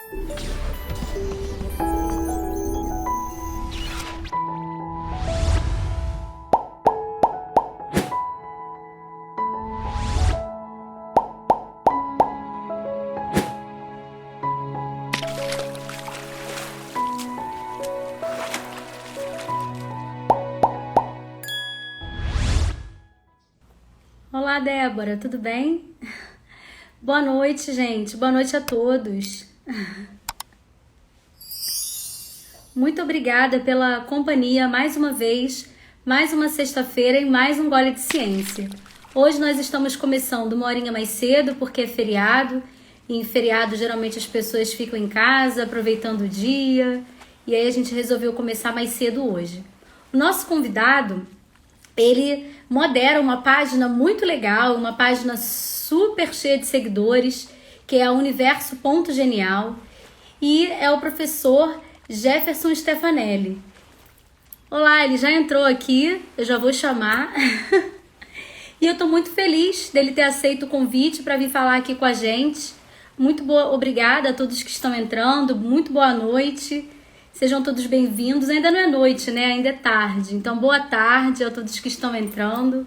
Olá, Débora, tudo bem? Boa noite, gente. Boa noite a todos. Muito obrigada pela companhia mais uma vez, mais uma sexta-feira e mais um Gole de Ciência. Hoje nós estamos começando uma horinha mais cedo porque é feriado. E em feriado geralmente as pessoas ficam em casa aproveitando o dia. E aí a gente resolveu começar mais cedo hoje. O nosso convidado, ele modera uma página muito legal, uma página super cheia de seguidores, que é a Universo Ponto Genial, e é o professor Jefferson Stefanelli. Olá, ele já entrou aqui, eu já vou chamar. E eu estou muito feliz dele ter aceito o convite para vir falar aqui com a gente. Muito boa, obrigada a todos que estão entrando, muito boa noite. Sejam todos bem-vindos. Ainda não é noite, né? Ainda é tarde. Então, boa tarde a todos que estão entrando.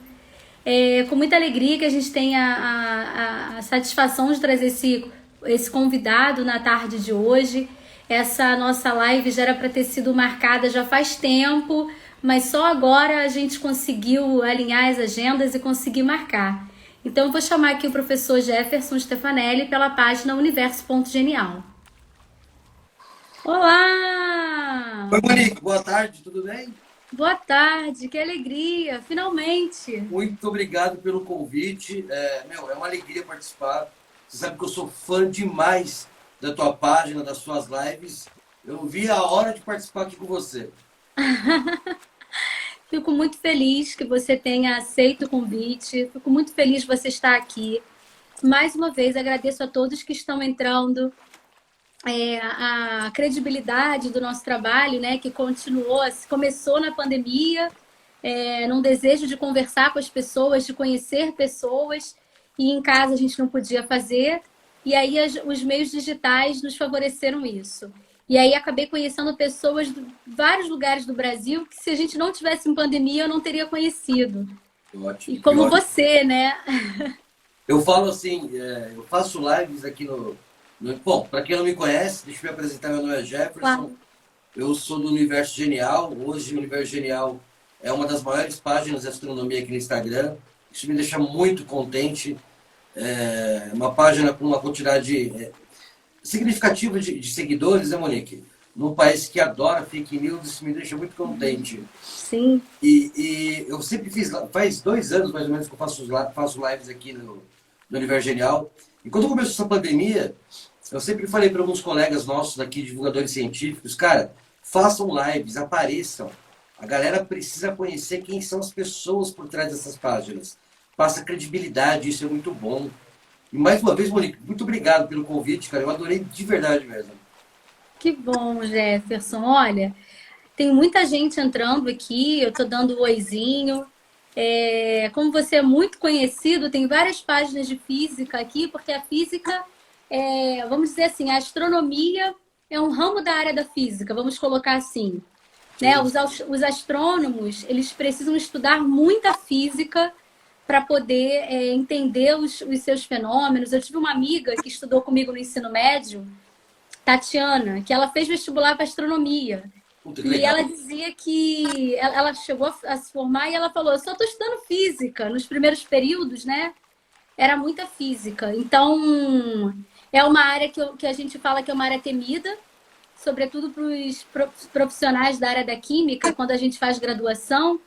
É com muita alegria que a gente tem a satisfação de trazer esse convidado na tarde de hoje. Essa nossa live já era para ter sido marcada já faz tempo, mas só agora a gente conseguiu alinhar as agendas e conseguir marcar. Então, eu vou chamar aqui o professor Jefferson Stefanelli pela página Universo Ponto Genial. Olá! Oi, Monique, boa tarde, tudo bem? Boa tarde, que alegria, finalmente! Muito obrigado pelo convite. É uma alegria participar. Você sabe que eu sou fã demais da tua página, das suas lives. Eu vi a hora de participar aqui com você. Fico muito feliz que você tenha aceito o convite, fico muito feliz de você estar aqui. Mais uma vez, agradeço a todos que estão entrando. A credibilidade do nosso trabalho, né, que começou na pandemia, num desejo de conversar com as pessoas, de conhecer pessoas, e em casa a gente não podia fazer, e aí os meios digitais nos favoreceram isso. E aí acabei conhecendo pessoas de vários lugares do Brasil que se a gente não tivesse em pandemia eu não teria conhecido. Ótimo. E como ótimo. você, né? Eu falo assim, eu faço lives aqui Bom, para quem não me conhece, deixa eu me apresentar, meu nome é Jefferson. Claro. Eu sou do Universo Genial. Hoje o Universo Genial é uma das maiores páginas de astronomia aqui no Instagram. Isso me deixa muito contente. É uma página com uma quantidade significativa de seguidores, né, Monique? Num país que adora fake news, isso me deixa muito contente. Sim. E eu sempre faz 2 anos mais ou menos que eu faço lives aqui no Universo Genial. E quando começou essa pandemia, eu sempre falei para alguns colegas nossos aqui, divulgadores científicos, cara, façam lives, apareçam. A galera precisa conhecer quem são as pessoas por trás dessas páginas. Passa credibilidade, isso é muito bom. E mais uma vez, Monique, muito obrigado pelo convite, cara. Eu adorei de verdade mesmo. Que bom, Jefferson. Olha, tem muita gente entrando aqui, eu tô dando um oizinho. Como você é muito conhecido, tem várias páginas de física aqui, porque a física, vamos dizer assim, a astronomia é um ramo da área da física, vamos colocar assim. Né? Os astrônomos, eles precisam estudar muita física para poder entender os seus fenômenos. Eu tive uma amiga que estudou comigo no ensino médio, Tatiana, que ela fez vestibular para astronomia. E ela dizia que ela chegou a se formar e ela falou, eu só estou estudando física. Nos primeiros períodos, né? Era muita física. Então, é uma área que a gente fala que é uma área temida, sobretudo para os profissionais da área da química, quando a gente faz graduação.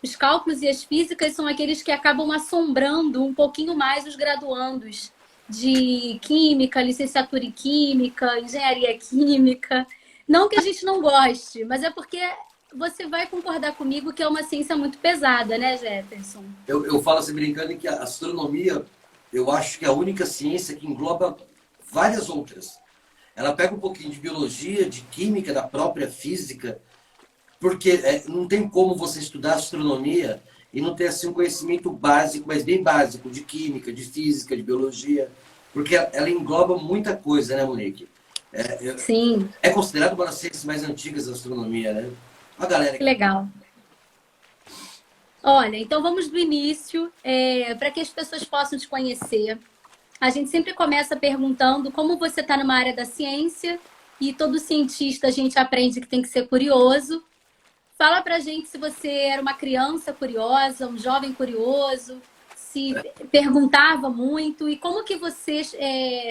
Os cálculos e as físicas são aqueles que acabam assombrando um pouquinho mais os graduandos de química, licenciatura em química, engenharia química. Não que a gente não goste, mas é porque você vai concordar comigo que é uma ciência muito pesada, né, Jefferson? Eu falo assim, brincando, que a astronomia, eu acho que é a única ciência que engloba várias outras. Ela pega um pouquinho de biologia, de química, da própria física, porque não tem como você estudar astronomia e não ter assim, um conhecimento básico, mas bem básico, de química, de física, de biologia, porque ela engloba muita coisa, né, Monique? Sim, É considerado uma das ciências mais antigas da astronomia, né? A galera que que... legal. Olha, então vamos do início, para que as pessoas possam te conhecer. A gente sempre começa perguntando como você está numa área da ciência, e todo cientista a gente aprende que tem que ser curioso. Fala pra gente se você era uma criança curiosa, um jovem curioso, se perguntava muito e como que você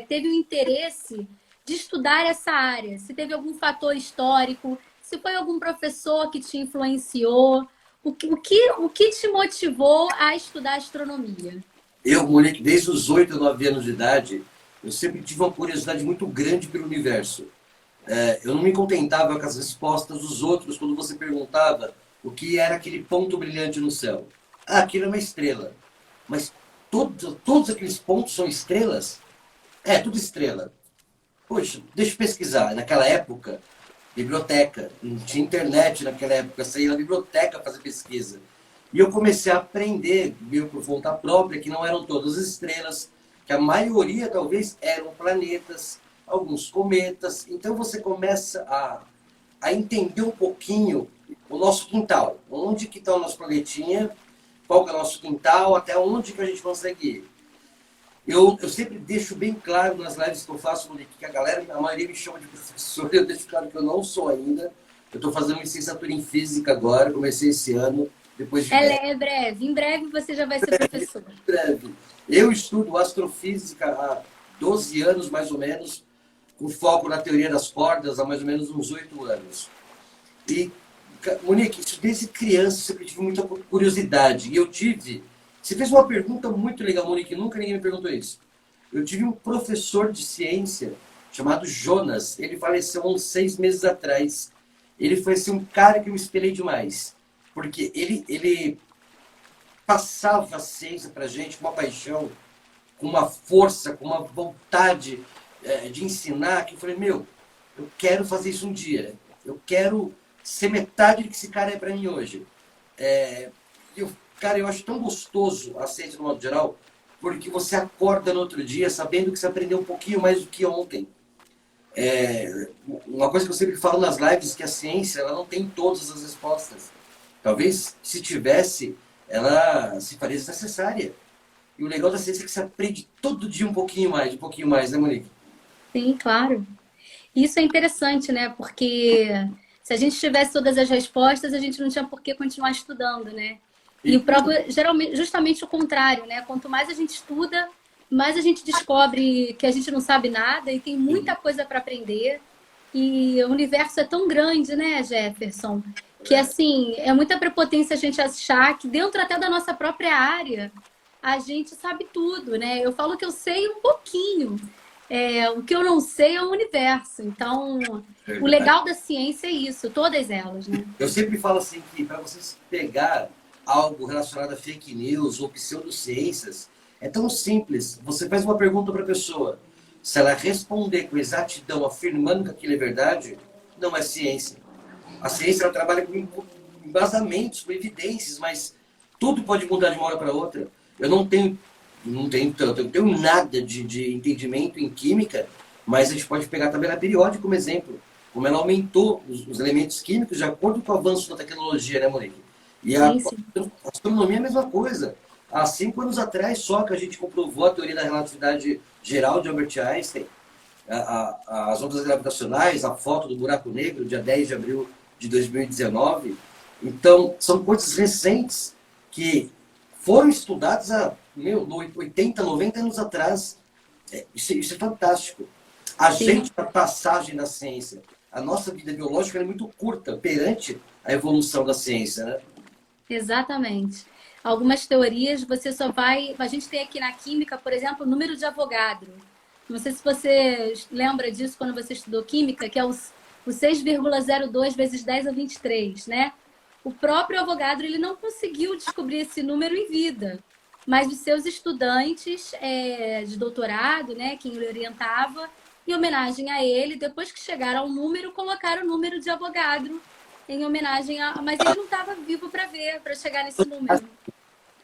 teve o interesse de estudar essa área. Se teve algum fator histórico, se foi algum professor que te influenciou, o que te motivou a estudar astronomia? Eu, moleque, desde os 8 ou 9 anos de idade, eu sempre tive uma curiosidade muito grande pelo universo. Eu não me contentava com as respostas dos outros quando você perguntava o que era aquele ponto brilhante no céu. Ah, aquilo é uma estrela. Mas todos aqueles pontos são estrelas? É, tudo estrela. Poxa, deixa eu pesquisar. Naquela época, biblioteca, não tinha internet naquela época, eu saía na biblioteca fazer pesquisa. E eu comecei a aprender, meio por conta própria, que não eram todas estrelas, que a maioria talvez eram planetas, alguns cometas. Então você começa a entender um pouquinho o nosso quintal. Onde que está o nosso planetinha, qual que é o nosso quintal, até onde que a gente consegue ir. Eu sempre deixo bem claro nas lives que eu faço, que a galera, a maioria me chama de professor, eu deixo claro que eu não sou ainda. Eu estou fazendo licenciatura em física agora, comecei esse ano, depois de Ela é breve, em breve você já vai ser professor. breve. Eu estudo astrofísica há 12 anos, mais ou menos, com foco na teoria das cordas há mais ou menos uns 8 anos. E, Monique, isso desde criança eu sempre tive muita curiosidade. E eu tive... Você fez uma pergunta muito legal, Monique, nunca ninguém me perguntou isso. Eu tive um professor de ciência chamado Jonas. Ele faleceu há uns 6 meses atrás. Ele foi assim, um cara que eu me espelhei demais. Porque ele passava a ciência pra gente com uma paixão, com uma força, com uma vontade de ensinar, que eu falei, meu, eu quero fazer isso um dia. Eu quero ser metade do que esse cara é para mim hoje. Cara, eu acho tão gostoso a ciência no modo geral, porque você acorda no outro dia sabendo que você aprendeu um pouquinho mais do que ontem. Uma coisa que eu sempre falo nas lives é que a ciência ela não tem todas as respostas. Talvez, se tivesse, ela se faria desnecessária. E o legal da ciência é que você aprende todo dia um pouquinho mais, né, Monique? Sim, claro. Isso é interessante, né? Porque se a gente tivesse todas as respostas, a gente não tinha por que continuar estudando, né? E o E, próprio, geralmente, justamente o contrário, né? Quanto mais a gente estuda, mais a gente descobre que a gente não sabe nada e tem muita coisa para aprender. E o universo é tão grande, né, Jefferson? Que assim, é muita prepotência a gente achar que dentro até da nossa própria área a gente sabe tudo, né? Eu falo que eu sei um pouquinho. O que eu não sei é o universo. Então, o verdade. legal da ciência é isso, todas elas, né? Eu sempre falo assim que para você pegar algo relacionado a fake news ou pseudociências, é tão simples. Você faz uma pergunta para a pessoa. Se ela responder com exatidão, afirmando que aquilo é verdade, não é ciência. A ciência ela trabalha com embasamentos, com evidências, mas tudo pode mudar de uma hora para outra. Eu não tenho tanto, eu não tenho nada de entendimento em química, mas a gente pode pegar a tabela periódica como exemplo. Como ela aumentou os elementos químicos de acordo com o avanço da tecnologia, né, Monique? E a Sim, sim. astronomia é a mesma coisa. Há 5 anos atrás, só que a gente comprovou a teoria da relatividade geral de Albert Einstein, as ondas gravitacionais, a foto do buraco negro, dia 10 de abril de 2019. Então, são coisas recentes que foram estudadas há 80, 90 anos atrás. Isso é fantástico. A Sim, gente, a passagem da ciência, a nossa vida biológica é muito curta perante a evolução da ciência, né? exatamente. Algumas teorias você só vai. A gente tem aqui na química, por exemplo, o número de Avogadro. Não sei se você lembra disso quando você estudou química, que é o 6,02 vezes 10 a 23, né? O próprio Avogadro ele não conseguiu descobrir esse número em vida, mas os seus estudantes de doutorado, né, quem ele orientava, em homenagem a ele, depois que chegaram ao número, colocaram o número de Avogadro em homenagem a. Mas ele não estava vivo para ver, para chegar nesse número.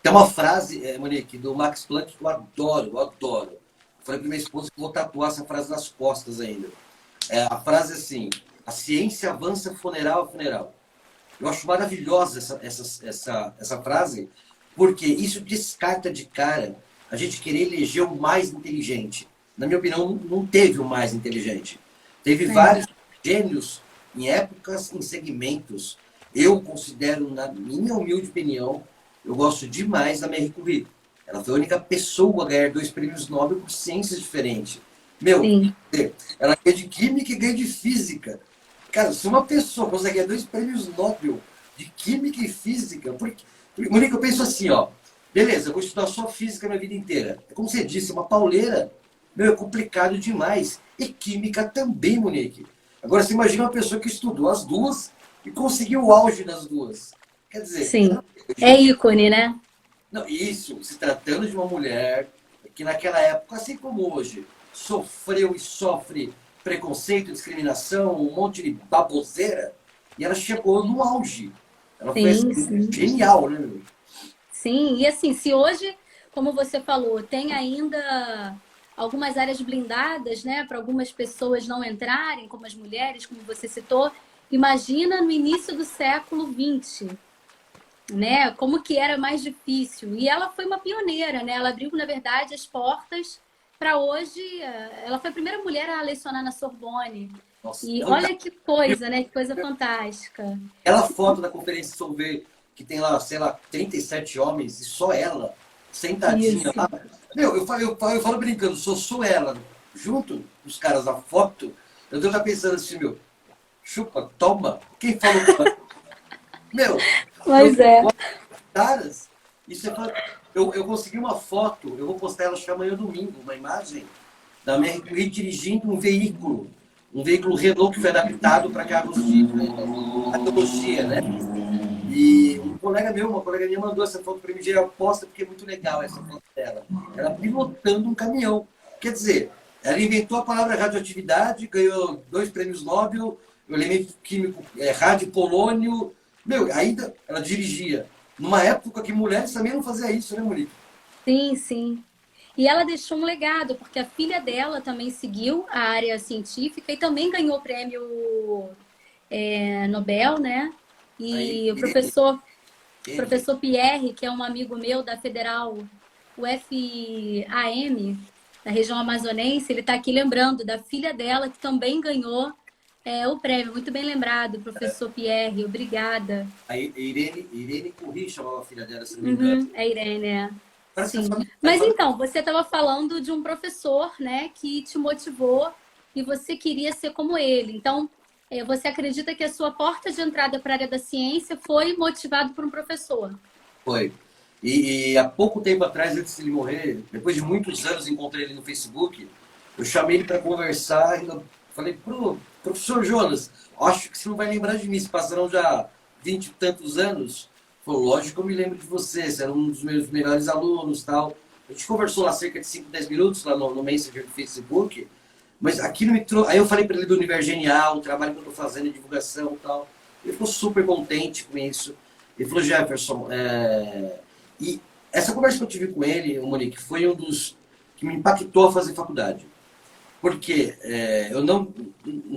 Tem uma frase, Monique, do Max Planck que eu adoro, eu adoro. Falei para minha esposa que vou tatuar essa frase nas costas ainda. A frase é assim, a ciência avança funeral a funeral. Eu acho maravilhosa essa frase, porque isso descarta de cara a gente querer eleger o mais inteligente. Na minha opinião, não teve o mais inteligente. Teve vários gênios em épocas, em segmentos. Eu considero, na minha humilde opinião, eu gosto demais da Marie Curie. Ela foi a única pessoa a ganhar 2 prêmios Nobel por ciências diferentes. Meu, Sim. ela ganha de química e ganha de física. Cara, se uma pessoa consegue ganhar 2 prêmios Nobel de química e física, porque, Monique, eu penso assim, ó, beleza, eu vou estudar só física a minha vida inteira. É como você disse, uma pauleira, meu, é complicado demais. E química também, Monique. Agora, você imagina uma pessoa que estudou as duas e conseguiu o auge das duas. Quer dizer, Sim. É ícone, né? não, isso, se tratando de uma mulher que naquela época, assim como hoje, sofreu e sofre preconceito, discriminação, um monte de baboseira, e ela chegou no auge. Ela foi Sim, assim, sim. genial, né, meu? Sim, e assim, se hoje, como você falou, tem ainda algumas áreas blindadas, né, para algumas pessoas não entrarem, como as mulheres, como você citou, imagina no início do século XX, né, como que era mais difícil. E ela foi uma pioneira, né, ela abriu, na verdade, as portas para hoje, ela foi a primeira mulher a lecionar na Sorbonne. Nossa, E olha que coisa, né, que coisa fantástica. aquela foto da conferência sobre que tem lá, sei lá, 37 homens e só ela, sentadinha Isso. lá. Meu, eu falo brincando, sou ela, junto com os caras da foto, eu devo estar pensando assim, meu, chupa, toma, quem falou com ela? Meu, eu Mas é. caras, e você fala, eu consegui uma foto, eu vou postar ela acho que amanhã domingo, uma imagem da Mary Curie dirigindo um veículo Renault que foi adaptado para carros de tecnologia, né? E uma colega minha mandou essa foto para mim, geral, posta porque é muito legal essa foto dela. Ela pilotando um caminhão. Quer dizer, ela inventou a palavra radioatividade, ganhou 2 prêmios Nobel, o elemento químico rádio polônio. Meu, ainda ela dirigia. Numa época que mulheres também não faziam isso, né, Monique? Sim, sim. E ela deixou um legado, porque a filha dela também seguiu a área científica e também ganhou o prêmio Nobel, né? Aí, E o ele, professor Pierre, que é um amigo meu da Federal UFAM, da região amazonense, ele está aqui lembrando da filha dela, que também ganhou o prêmio. Muito bem lembrado, professor Pierre, obrigada. a Irene Curri chamava a filha dela, se não me engano. Uhum, é Irene, é. Parece que Sim. Mas então, você estava falando de um professor, né, que te motivou e você queria ser como ele. Então, você acredita que a sua porta de entrada para a área da ciência foi motivado por um professor? foi. E há pouco tempo atrás, antes de ele morrer, depois de muitos anos, encontrei ele no Facebook. Eu chamei ele para conversar e eu falei, professor Jonas, acho que você não vai lembrar de mim, se passaram já 20 e tantos anos. Falou, lógico que eu me lembro de você, você era um dos meus melhores alunos tal. A gente conversou lá cerca de 5, 10 minutos lá no Messenger do Facebook, mas aquilo me trouxe. Aí eu falei para ele do Universo Genial, o trabalho que eu estou fazendo, divulgação e tal. Ele ficou super contente com isso. Ele falou, Jefferson, e essa conversa que eu tive com ele, o Monique, foi um dos que me impactou a fazer faculdade. Porque eu não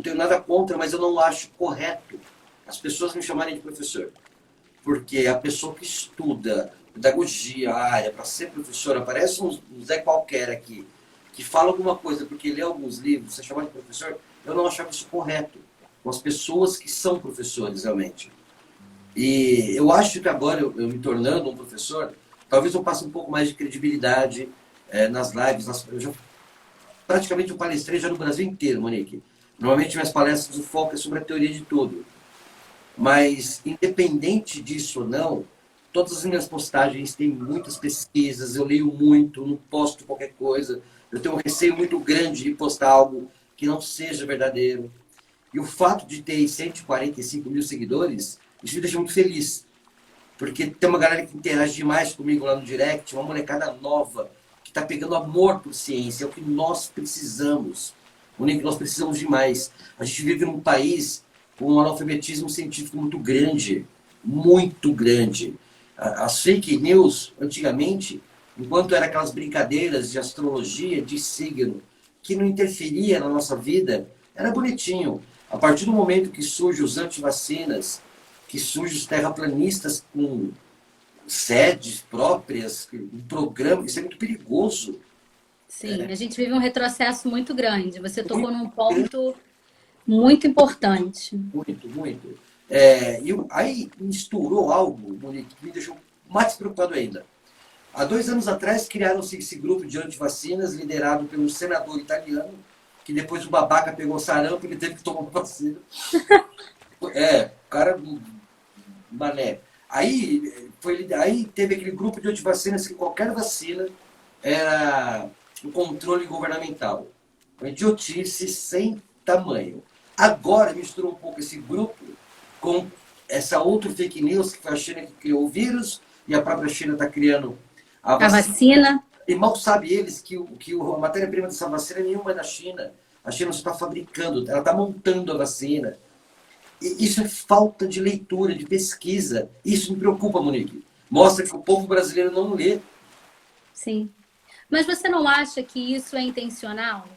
tenho nada contra, mas eu não acho correto as pessoas me chamarem de professor. Porque a pessoa que estuda pedagogia, a área, para ser professora, parece um Zé qualquer aqui, que fala alguma coisa porque lê alguns livros, você chamar de professor, eu não achava isso correto com as pessoas que são professores realmente. E eu acho que agora, eu me tornando um professor, talvez eu passe um pouco mais de credibilidade nas lives. Eu já, praticamente eu palestrei já no Brasil inteiro, Monique. Normalmente minhas palestras o foco é sobre a teoria de tudo. Mas, independente disso ou não, todas as minhas postagens têm muitas pesquisas, eu leio muito, não posto qualquer coisa. Eu tenho um receio muito grande de postar algo que não seja verdadeiro. E o fato de ter 145 mil seguidores, isso me deixa muito feliz. Porque tem uma galera que interage demais comigo lá no direct, uma molecada nova, que está pegando amor por ciência, é o que nós precisamos. O que nós precisamos demais. A gente vive num país com um analfabetismo científico muito grande. Muito grande. As fake news, antigamente, enquanto eram aquelas brincadeiras de astrologia, de signo, que não interferia na nossa vida, era bonitinho. A partir do momento que surgem os antivacinas, que surgem os terraplanistas com sedes próprias, um programa, isso é muito perigoso. Sim, a gente vive um retrocesso muito grande. Você tocou num ponto muito importante. Muito, muito. Aí misturou algo, Monique, que me deixou mais preocupado ainda. Há 2 anos atrás, criaram-se esse grupo de antivacinas, liderado pelo senador italiano, que depois o babaca pegou sarampo e ele teve que tomar uma vacina. O cara, mané. Aí teve aquele grupo de antivacinas que qualquer vacina era um controle governamental. Uma idiotice sem tamanho. Agora misturou um pouco esse grupo com essa outra fake news, que foi a China que criou o vírus, e a própria China está criando a A vacina. vacina, E mal sabe eles que a matéria-prima dessa vacina nenhuma é da China. A China só está fabricando, ela está montando a vacina. E isso é falta de leitura, de pesquisa. Isso me preocupa, Monique. Mostra que o povo brasileiro não lê. sim. Mas você não acha que isso é intencional?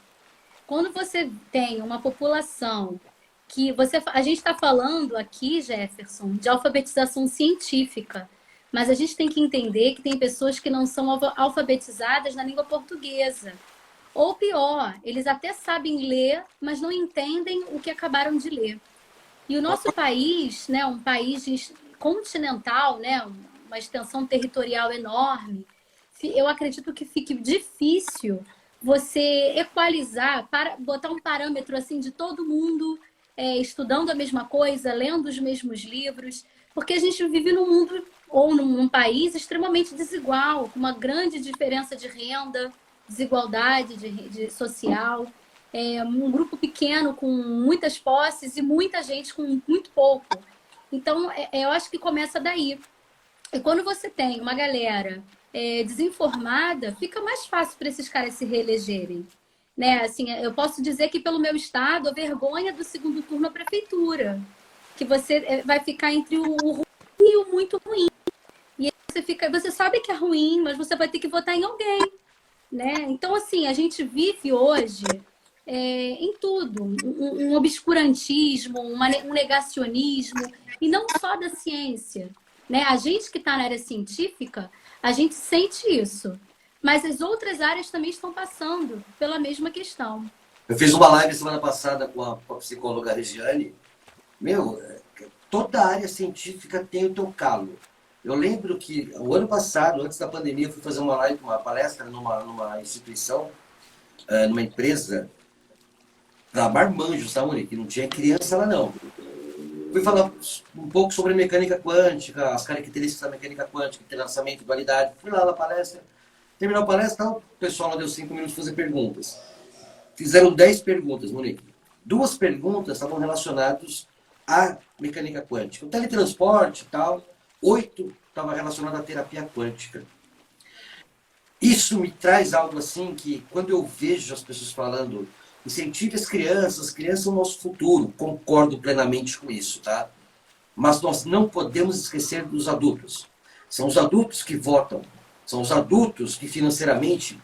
Quando você tem uma população que a gente está falando aqui, Jefferson, de alfabetização científica, mas a gente tem que entender que tem pessoas que não são alfabetizadas na língua portuguesa. Ou pior, eles até sabem ler, mas não entendem o que acabaram de ler. E o nosso país, né, um país continental, né, uma extensão territorial enorme, eu acredito que fique difícil você equalizar, para botar um parâmetro assim de todo mundo estudando a mesma coisa, lendo os mesmos livros, porque a gente vive num mundo ou num país extremamente desigual, com uma grande diferença de renda, desigualdade de social, um grupo pequeno com muitas posses e muita gente com muito pouco. Então, eu acho que começa daí. E quando você tem uma galera desinformada, fica mais fácil para esses caras se reelegerem. Né? Assim, eu posso dizer que pelo meu estado, a vergonha do segundo turno à prefeitura, que você vai ficar entre o ruim e o muito ruim. E aí você sabe que é ruim, mas você vai ter que votar em alguém. Né? Então, assim, a gente vive hoje em tudo, um obscurantismo, um negacionismo, e não só da ciência. Né? A gente que está na área científica, a gente sente isso. Mas as outras áreas também estão passando pela mesma questão. Eu fiz uma live semana passada com a psicóloga Regiane. Meu, toda a área científica tem o teu calo. Eu lembro que o ano passado, antes da pandemia, eu fui fazer uma live, uma palestra numa instituição, numa empresa da Marmanjos, tá, Monique? Não tinha criança lá, não. Fui falar um pouco sobre mecânica quântica, as características da mecânica quântica, entrelaçamento, dualidade. Fui lá na palestra. Terminou a palestra, o pessoal lá deu 5 minutos para fazer perguntas. Fizeram 10 perguntas, Monique. 2 perguntas estavam relacionadas à mecânica quântica. O teletransporte e tal. 8 estavam relacionadas à terapia quântica. Isso me traz algo assim que, quando eu vejo as pessoas falando, incentive as crianças são o nosso futuro. Concordo plenamente com isso, tá? Mas nós não podemos esquecer dos adultos. São os adultos que votam. São os adultos que financeiramente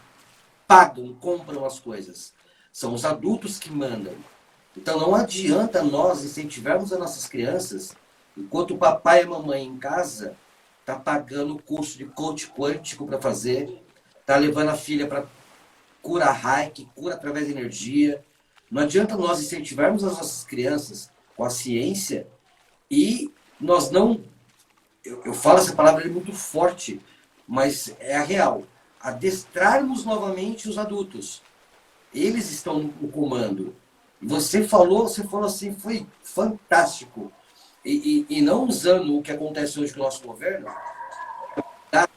pagam, compram as coisas. São os adultos que mandam. Então não adianta nós incentivarmos as nossas crianças, enquanto o papai e a mamãe em casa tá pagando o curso de coach quântico para fazer, tá levando a filha para cura Reiki, cura através da energia. Não adianta nós incentivarmos as nossas crianças com a ciência e nós não... Eu falo essa palavra é muito forte, mas é a real. Adestrarmos novamente os adultos. Eles estão no comando. Você falou assim, foi fantástico. E não usando o que acontece hoje com o nosso governo,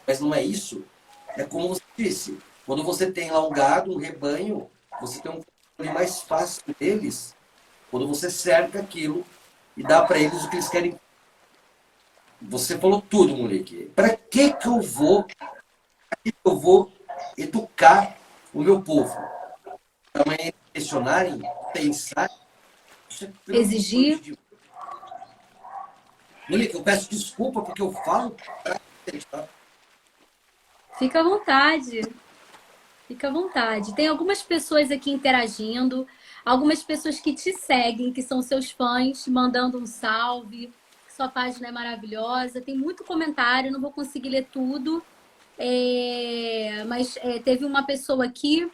mas não é isso. É como você disse, quando você tem lá um gado, um rebanho, você tem um controle mais fácil deles, quando você cerca aquilo e dá para eles o que eles querem. Você falou tudo, moleque. Para que eu vou educar o meu povo? Para amanhã questionarem, pensar. Exigir. Moleque, eu peço desculpa porque eu falo. Fica à vontade. Fica à vontade. Tem algumas pessoas aqui interagindo. algumas pessoas que te seguem, que são seus fãs, mandando um salve, que sua página é maravilhosa. Tem muito comentário, não vou conseguir ler tudo. Mas teve uma pessoa aqui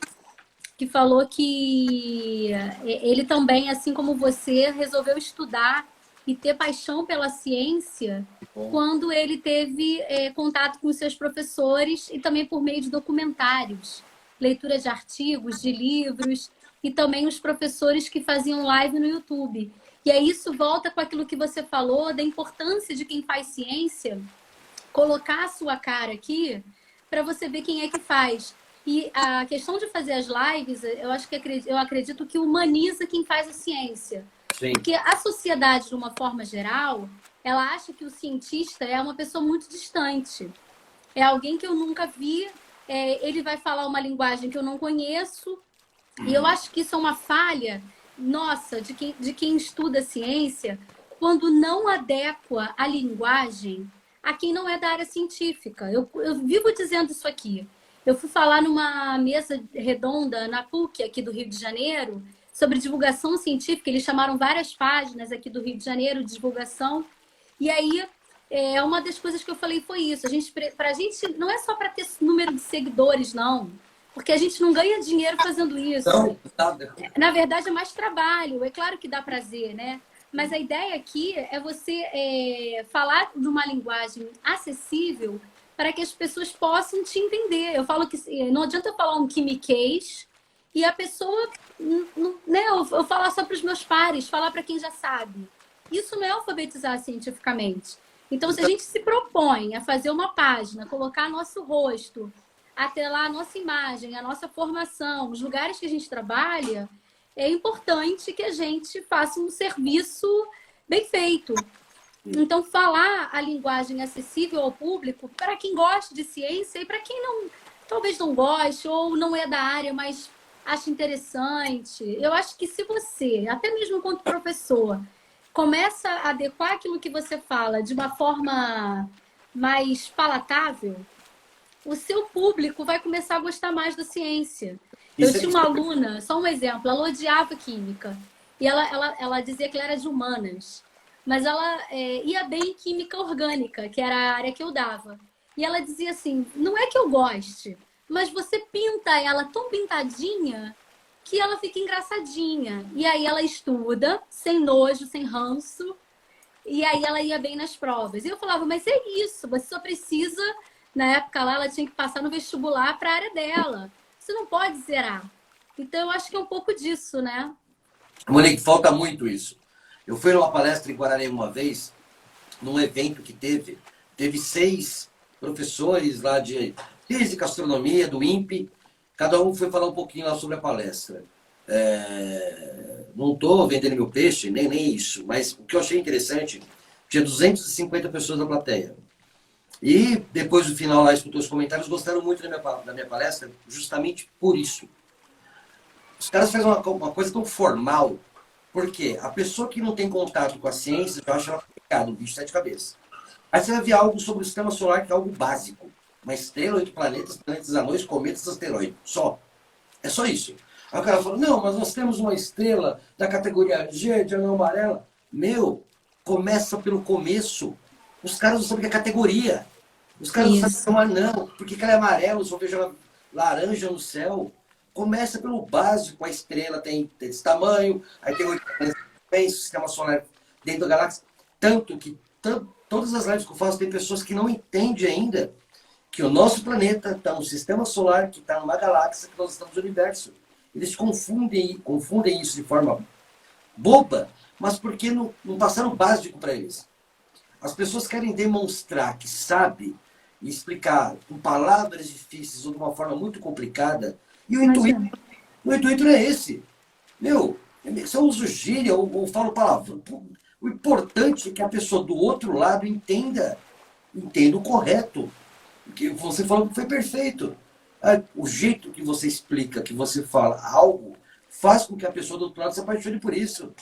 que falou que ele também, assim como você, resolveu estudar e ter paixão pela ciência Bom, quando ele teve contato com os seus professores e também por meio de documentários, leitura de artigos, de livros e também os professores que faziam live no YouTube. E aí isso volta com aquilo que você falou da importância de quem faz ciência colocar a sua cara aqui para você ver quem é que faz. E a questão de fazer as lives, eu acredito que humaniza quem faz a ciência. sim. Porque a sociedade, de uma forma geral, ela acha que o cientista é uma pessoa muito distante. É alguém que eu nunca vi, ele vai falar uma linguagem que eu não conheço. E eu acho que isso é uma falha nossa, de quem estuda ciência, quando não adequa a linguagem a quem não é da área científica. Eu vivo dizendo isso aqui. Eu fui falar numa mesa redonda na PUC, aqui do Rio de Janeiro, sobre divulgação científica. Eles chamaram várias páginas aqui do Rio de Janeiro de divulgação. E aí, uma das coisas que eu falei foi isso. Pra gente, não é só para ter número de seguidores, não. Porque a gente não ganha dinheiro fazendo isso. Então, nada. Na verdade, é mais trabalho. É claro que dá prazer, né? Mas a ideia aqui é você falar de uma linguagem acessível para que as pessoas possam te entender. Eu falo que não adianta eu falar um quimiquês e a pessoa, né, eu falar só para os meus pares, falar para quem já sabe. Isso não é alfabetizar cientificamente. Então, se a gente se propõe a fazer uma página, colocar nosso rosto, atrelar a nossa imagem, a nossa formação, os lugares que a gente trabalha, é importante que a gente faça um serviço bem feito. Então, falar a linguagem acessível ao público para quem gosta de ciência e para quem talvez não goste ou não é da área, mas acha interessante. Eu acho que se você, até mesmo enquanto professor, começa a adequar aquilo que você fala de uma forma mais palatável, o seu público vai começar a gostar mais da ciência. Eu tinha uma aluna, só um exemplo, ela odiava química. E ela dizia que ela era de humanas. Mas ela ia bem em química orgânica, que era a área que eu dava. E ela dizia assim, não é que eu goste, mas você pinta ela tão pintadinha que ela fica engraçadinha. E aí ela estuda, sem nojo, sem ranço. E aí ela ia bem nas provas. E eu falava, mas é isso, você só precisa... Na época lá, ela tinha que passar no vestibular para a área dela. Você não pode zerar. Então, eu acho que é um pouco disso, né? Monique, falta muito isso. Eu fui numa palestra em Guararema uma vez, num evento que teve 6 professores lá de física, astronomia, do INPE. Cada um foi falar um pouquinho lá sobre a palestra. Não estou vendendo meu peixe, nem isso, mas o que eu achei interessante, tinha 250 pessoas na plateia. E depois do final lá, escutou os comentários, gostaram muito da minha palestra, justamente por isso. Os caras fazem uma coisa tão formal, porque a pessoa que não tem contato com a ciência, eu acho ela complicado, um bicho de 7 cabeças. Aí você vai ver algo sobre o sistema solar, que é algo básico. Uma estrela, 8 planetas, planetas anões, cometas, asteroides. Só. É só isso. Aí o cara fala, não, mas nós temos uma estrela da categoria G, de anão amarela. Meu, começa pelo começo. Os caras não sabem o que é categoria. Os caras não sabem o que é um anão. Por que ela é amarela? Só vejo ela laranja no céu. Começa pelo básico. A estrela tem esse tamanho. Aí tem 8 planetas, o sistema solar dentro da galáxia. Tanto que todas as lives que eu faço, tem pessoas que não entendem ainda que o nosso planeta está no sistema solar, que está numa galáxia, que nós estamos no universo. Eles confundem isso de forma boba, mas porque não passaram o básico para eles. As pessoas querem demonstrar que sabe e explicar com palavras difíceis ou de uma forma muito complicada. E o intuito não é esse. Meu, se eu uso gíria ou falo palavrão, o importante é que a pessoa do outro lado entenda o correto. O que você falou que foi perfeito. O jeito que você explica, que você fala algo, faz com que a pessoa do outro lado se apaixone por isso.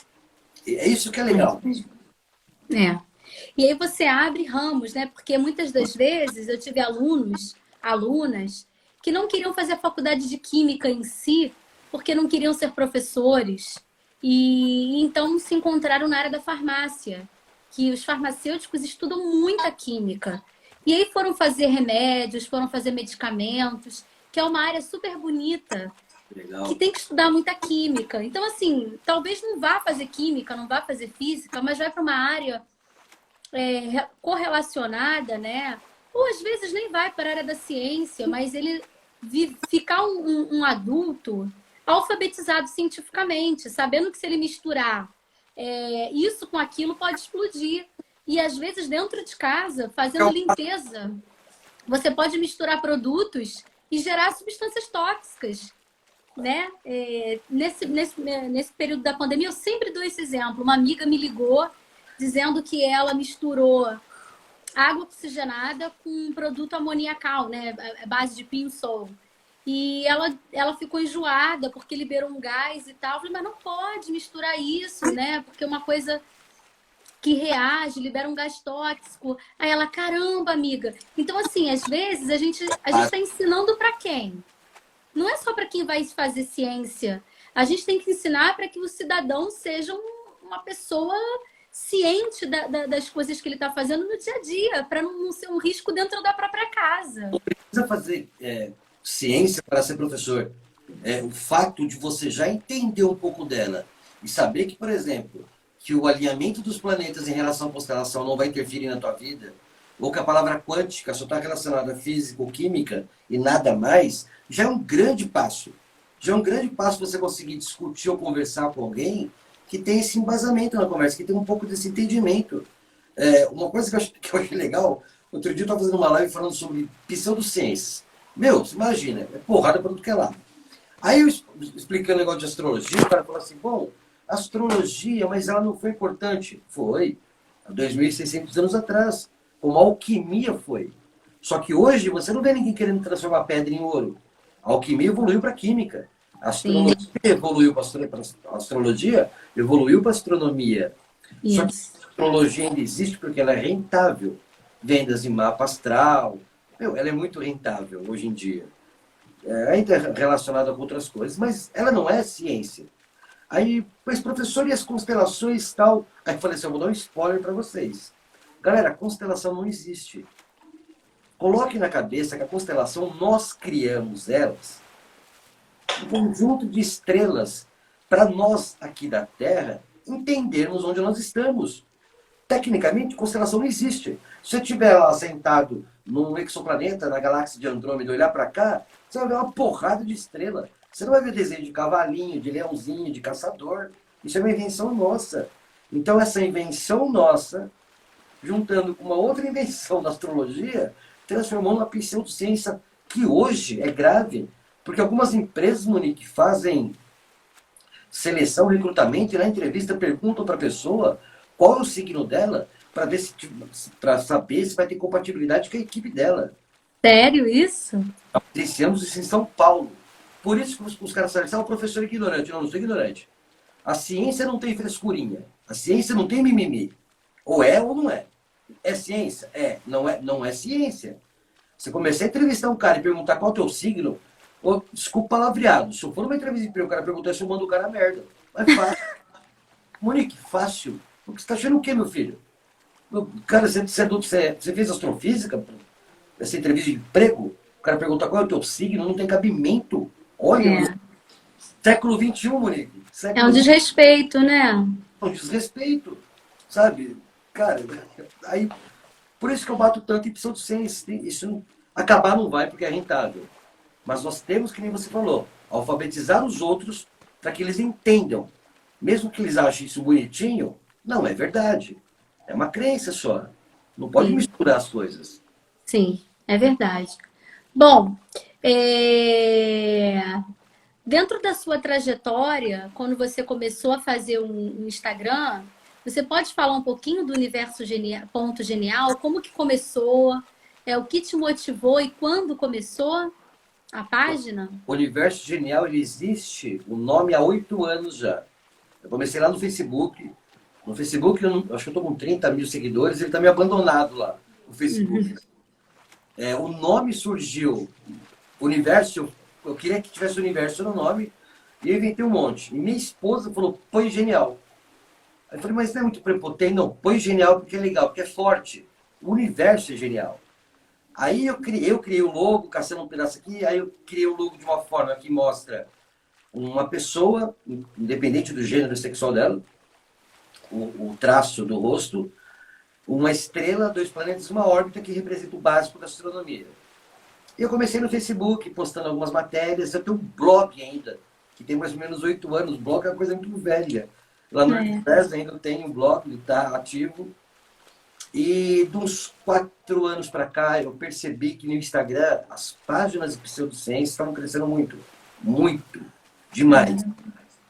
É isso que é legal. E aí você abre ramos, né? Porque muitas das vezes eu tive alunas, que não queriam fazer a faculdade de química em si, porque não queriam ser professores e então se encontraram na área da farmácia, que os farmacêuticos estudam muita química. E aí foram fazer remédios, foram fazer medicamentos, que é uma área super bonita, que Legal. tem que estudar muita química. Então, assim, talvez não vá fazer química, não vá fazer física, mas vai para uma área correlacionada, né? Ou às vezes nem vai para a área da ciência, mas ele ficar um adulto alfabetizado cientificamente, sabendo que se ele misturar isso com aquilo pode explodir. E às vezes dentro de casa, fazendo limpeza, você pode misturar produtos e gerar substâncias tóxicas, né? Nesse período da pandemia, eu sempre dou esse exemplo. Uma amiga me ligou dizendo que ela misturou água oxigenada com um produto amoniacal, né? A base de pinho-sol. E ela ficou enjoada porque liberou um gás e tal. Eu falei, mas não pode misturar isso, né? Porque é uma coisa que reage, libera um gás tóxico. Aí ela, caramba, amiga. Então, assim, às vezes a gente está ensinando para quem? Não é só para quem vai fazer ciência. A gente tem que ensinar para que o cidadão seja uma pessoa ciente das coisas que ele está fazendo no dia a dia, para não ser um risco dentro da própria casa. Não precisa fazer ciência para ser professor. O fato de você já entender um pouco dela e saber que, por exemplo, que o alinhamento dos planetas em relação à constelação não vai interferir na tua vida, ou que a palavra quântica só está relacionada a física ou química e nada mais, já é um grande passo. Já é um grande passo você conseguir discutir ou conversar com alguém que tem esse embasamento na conversa, que tem um pouco desse entendimento. Uma coisa que eu achei legal, outro dia eu estava fazendo uma live falando sobre pseudociências. Meu, você imagina, é porrada para tudo que é lá. Aí eu explicando o negócio de astrologia, o cara falou assim, bom, astrologia, mas ela não foi importante. Foi, há 2.600 anos atrás, como a alquimia foi. Só que hoje você não vê ninguém querendo transformar pedra em ouro. A alquimia evoluiu para a química. A Sim, astronomia evoluiu para a astrologia, evoluiu para a astronomia. Só que isso. a astrologia ainda existe porque ela é rentável. Vendas em mapa astral. Meu, ela é muito rentável hoje em dia. Ainda é relacionada com outras coisas, mas ela não é ciência. Aí, mas professor, e as constelações tal? Aí eu falei assim, eu vou dar um spoiler para vocês. Galera, a constelação não existe. Coloque na cabeça que a constelação, nós criamos elas, um conjunto de estrelas para nós aqui da Terra entendermos onde nós estamos. Tecnicamente, constelação não existe. Se você estiver lá sentado num exoplaneta, na galáxia de Andrômeda, olhar para cá, você vai ver uma porrada de estrela. Você não vai ver desenho de cavalinho, de leãozinho, de caçador. Isso é uma invenção nossa. Então, essa invenção nossa, juntando com uma outra invenção da astrologia, transformou numa pseudociência que hoje é grave. Porque algumas empresas, Monique, fazem seleção, recrutamento, e na entrevista perguntam para a pessoa qual é o signo dela, para saber se vai ter compatibilidade com a equipe dela. Sério isso? Esse ano isso em São Paulo. Por isso que os caras falam, o professor é ignorante. Não, não sou ignorante. A ciência não tem frescurinha. A ciência não tem mimimi. Ou é ou não é. É ciência? Não é ciência. Você começar a entrevistar um cara e perguntar qual é o teu signo, desculpa o palavreado. Se eu for numa entrevista e o cara perguntar se eu mando o cara a merda. É fácil. Monique, fácil. Você está achando o quê, meu filho? Cara, você fez astrofísica? Essa entrevista de emprego? O cara pergunta qual é o teu signo, não tem cabimento. Olha, no século XXI, Monique. É um desrespeito, né? Um desrespeito, sabe? Cara, aí, por isso que eu bato tanto em pseudociência. Isso acabar não vai porque é rentável. Mas nós temos, que nem você falou, alfabetizar os outros para que eles entendam. Mesmo que eles achem isso bonitinho, não é verdade. É uma crença só. Não pode misturar as coisas. Sim, é verdade. Bom, dentro da sua trajetória, quando você começou a fazer um Instagram, você pode falar um pouquinho do Universo Ponto Genial? Como que começou? O que te motivou e quando começou a página? O Universo Genial, ele existe, o nome há 8 anos já. Eu comecei lá no Facebook. No Facebook, acho que eu estou com 30 mil seguidores, ele está meio abandonado lá, o Facebook. O nome surgiu, Universo, eu queria que tivesse Universo no nome, E eu inventei um monte. E minha esposa falou, põe genial. Aí eu falei, mas não é muito prepotente? Não, põe genial porque é legal, porque é forte. O universo é genial. Aí eu criei o logo, caçando um pedaço aqui, aí eu criei o logo de uma forma que mostra uma pessoa, independente do gênero sexual dela, o traço do rosto, uma estrela, dois planetas, uma órbita que representa o básico da astronomia. Eu comecei no Facebook, postando algumas matérias, eu tenho um blog ainda, que tem mais ou menos 8 anos, o blog é uma coisa muito velha. Lá no É. WordPress ainda eu tenho um blog, ele está ativo. E de uns 4 anos para cá, eu percebi que no Instagram as páginas de pseudociência estavam crescendo muito. Muito. Demais.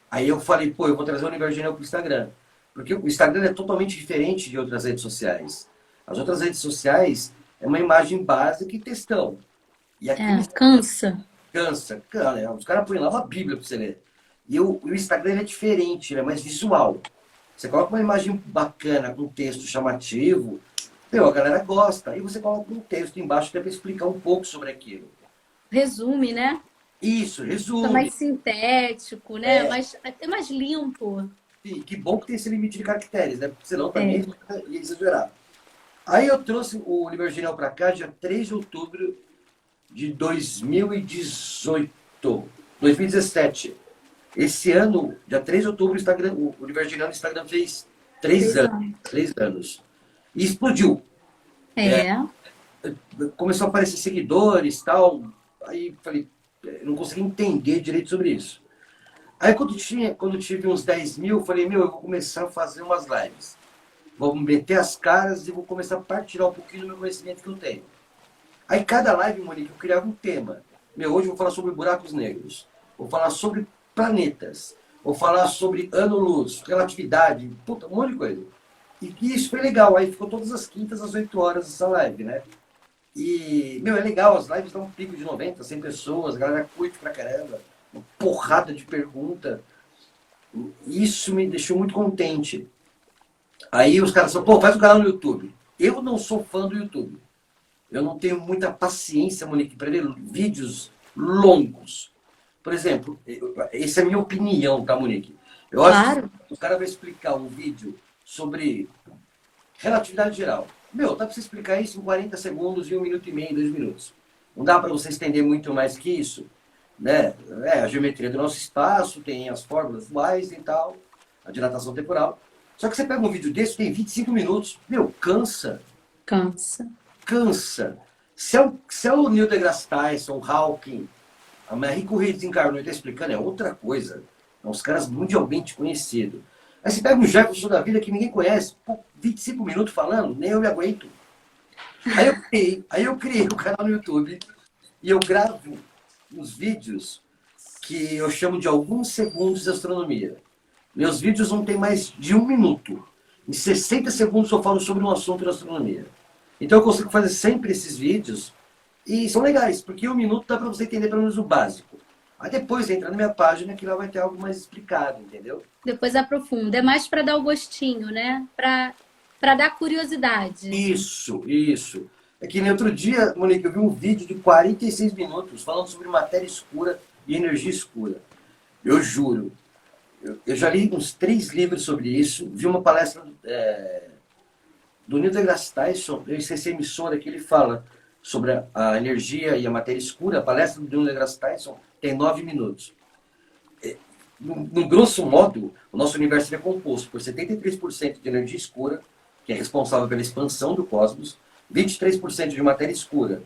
Aí eu falei, pô, eu vou trazer o Universo Genial para o Instagram. Porque o Instagram é totalmente diferente de outras redes sociais. As outras redes sociais é uma imagem básica e textão. E aqui no É, Instagram cansa. cansa. Cara, os caras põem lá uma Bíblia para você ler. E o Instagram ele é diferente, ele é mais visual. Você coloca uma imagem bacana, com um texto chamativo, meu, a galera gosta. Aí você coloca um texto embaixo que é para explicar um pouco sobre aquilo. Resume, né? Isso, Fica resume. mais sintético, né? Até mais limpo. E que bom que tem esse limite de caracteres, né? Porque senão É. também ia exagerar. Aí eu trouxe o Universo Genial para cá dia 3 de outubro de 2018. 2017. Esse ano, dia 3 de outubro, o Universo Genial no Instagram fez 3 3 anos. anos. 3 anos. E explodiu. É. Começou a aparecer seguidores e tal. Aí falei, não consegui entender direito sobre isso. Aí quando tive uns 10 mil, eu falei, meu, eu vou começar a fazer umas lives. Vou meter as caras e vou começar a partilhar um pouquinho do meu conhecimento que eu tenho. Aí cada live, Monique, eu criava um tema. Meu, hoje eu vou falar sobre buracos negros. Vou falar sobre planetas. Vou falar sobre ano-luz, relatividade, puta, um monte de coisa. E isso foi legal. Aí ficou todas as quintas às 8 horas essa live, né? E, meu, é legal, as lives dão um pico de 90, 100 pessoas, a galera curte pra caramba, uma porrada de pergunta. Isso me deixou muito contente. Aí os caras falaram, pô, faz um canal no YouTube. Eu não sou fã do YouTube. Eu não tenho muita paciência, Monique, para ver vídeos longos. Por exemplo, essa é a minha opinião, tá, Monique? Eu acho Claro. que o cara vai explicar um vídeo sobre relatividade geral. Meu, dá para você explicar isso em 40 segundos, em 1 minuto e meio, 2 minutos. Não dá para você estender muito mais que isso. Né? É a geometria do nosso espaço, tem as fórmulas do Einstein e tal, a dilatação temporal. Só que você pega um vídeo desse, tem 25 minutos, meu, cansa. Cansa. Cansa. Se é o Neil deGrasse Tyson, o Hawking, a Marie Curie desencarnou e está explicando, é outra coisa. São os caras mundialmente conhecidos. Aí você pega um Jefferson da vida que ninguém conhece, pô, 25 minutos falando, nem eu me aguento. Aí eu criei o canal no YouTube e eu gravo uns vídeos que eu chamo de alguns segundos de astronomia. Meus vídeos não têm mais de 1 minuto. Em 60 segundos eu falo sobre um assunto da astronomia. Então eu consigo fazer sempre esses vídeos e são legais, porque 1 minuto dá para você entender pelo menos o básico. Aí depois entra na minha página que lá vai ter algo mais explicado, entendeu? Depois aprofunda. É mais para dar o gostinho, né? Para dar curiosidade. Isso, isso. É que nem outro dia, Monique, eu vi um vídeo de 46 minutos falando sobre matéria escura e energia escura. Eu juro. Eu já li uns 3 livros sobre isso, vi uma palestra do Neil deGrasse Tyson, eu esqueci a emissora que ele fala sobre a energia e a matéria escura. A palestra do Neil deGrasse Tyson tem 9 minutos. No grosso modo, o nosso universo é composto por 73% de energia escura, que é responsável pela expansão do cosmos, 23% de matéria escura,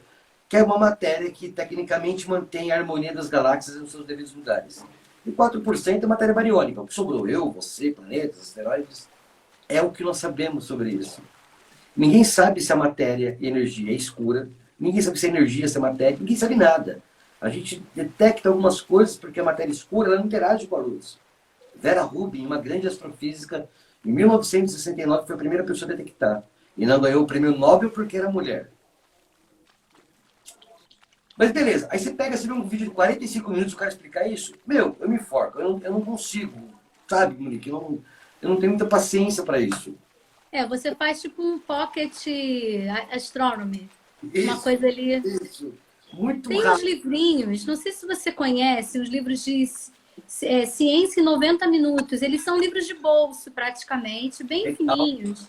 que é uma matéria que tecnicamente mantém a harmonia das galáxias nos seus devidos lugares. E 4% é matéria bariônica, o que sobrou, eu, você, planetas, asteroides, é o que nós sabemos sobre isso. Ninguém sabe se a matéria e a energia é escura, ninguém sabe se a energia, se a matéria, ninguém sabe nada. A gente detecta algumas coisas porque a matéria escura ela não interage com a luz. Vera Rubin, uma grande astrofísica, em 1969 foi a primeira pessoa a detectar. E não ganhou o prêmio Nobel porque era mulher. Mas beleza, aí você pega, você vê um vídeo de 45 minutos o cara explicar isso, meu, eu me enforco, eu não consigo, sabe, Monique? Eu não tenho muita paciência para isso. Você faz tipo um pocket astronomy. Uma Isso, coisa ali. isso. Muito Tem uns rápido. livrinhos, não sei se você conhece, os livros de Ciência em 90 Minutos. Eles são livros de bolso, praticamente, bem fininhos.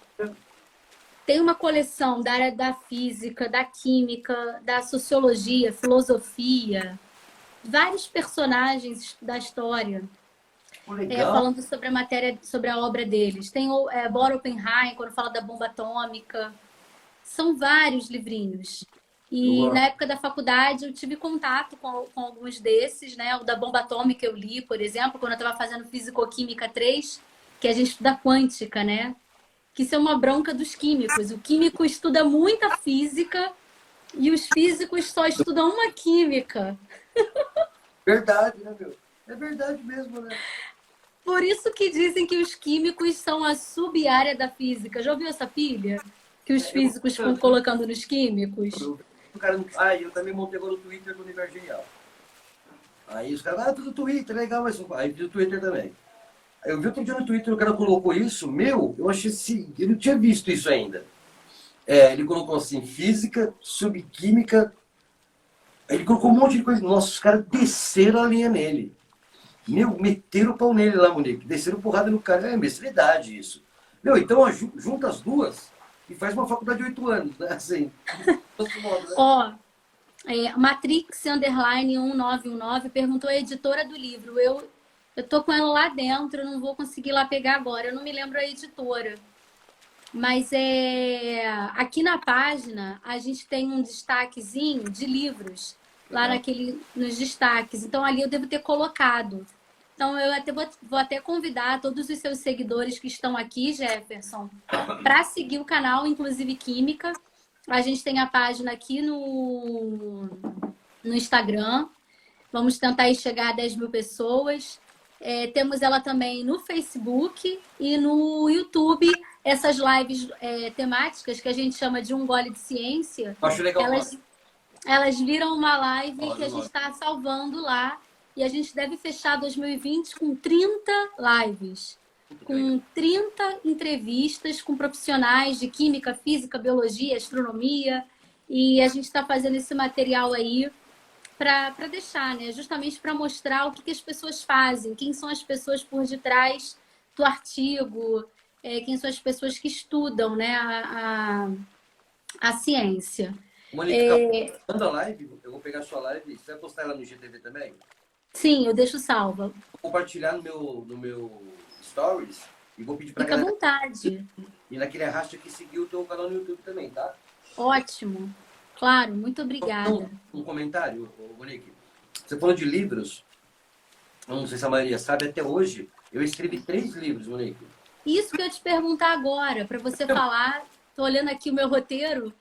Tem uma coleção da área da física, da química, da sociologia, filosofia, vários personagens da história. Falando sobre a matéria, sobre a obra deles. Tem o Bora Oppenheim, quando fala da bomba atômica. São vários livrinhos. E na época da faculdade eu tive contato com alguns desses, né? O da bomba atômica eu li, por exemplo, quando eu estava fazendo Físico-Química 3, que a gente estuda quântica, né? Que isso é uma bronca dos químicos. O químico estuda muita física e os físicos só estudam uma química. Verdade, né, meu? É verdade mesmo, né? Por isso que dizem que os químicos são a sub-área da física. Já ouviu essa pilha? Que os físicos estão colocando nos químicos? Eu também montei agora o Twitter do Universo Genial. Aí os caras, tudo Twitter, legal, mas aí vi o Twitter também. Aí eu vi outro dia no Twitter, o cara colocou isso, eu achei assim, eu não tinha visto isso ainda. Ele colocou assim, física, subquímica, ele colocou um monte de coisa. Nossa, os caras desceram a linha nele. Meteram o pau nele lá, Monique. Desceram porrada no cara. É mestridade isso. Então junta as duas e faz uma faculdade de 8 anos, né? Assim. Ó, Matrix Underline 1919 perguntou a editora do livro. Eu tô com ela lá dentro, não vou conseguir lá pegar agora. Eu não me lembro a editora. Mas aqui na página a gente tem um destaquezinho de livros lá nos destaques. Então ali eu devo ter colocado. Então eu vou até convidar todos os seus seguidores que estão aqui, Jefferson, para seguir o canal, inclusive Química. A gente tem a página aqui no Instagram. Vamos tentar ir chegar a 10 mil pessoas. Temos ela também no Facebook e no YouTube. Essas lives temáticas que a gente chama de Um Gole de Ciência. Acho legal. Elas viram uma live que a gente está salvando lá. E a gente deve fechar 2020 com 30 lives. Com 30 entrevistas com profissionais de química, física, biologia, astronomia. E a gente está fazendo esse material aí para deixar, né? Justamente para mostrar o que as pessoas fazem, quem são as pessoas por detrás do artigo, quem são as pessoas que estudam, né, a ciência. Monique, manda a live, eu vou pegar a sua live, você vai postar ela no IGTV também? Sim, eu deixo salva. Vou compartilhar no meu stories e vou pedir pra Fica à galera. vontade. E naquele arrasto aqui seguir o teu canal no YouTube também, tá? Ótimo. Claro, muito obrigada. Um comentário, Monique. Você falou de livros. Eu não sei se a maioria sabe, até hoje eu escrevi 3 livros, Monique. Isso que eu ia te perguntar agora, para você falar. Estou olhando aqui o meu roteiro.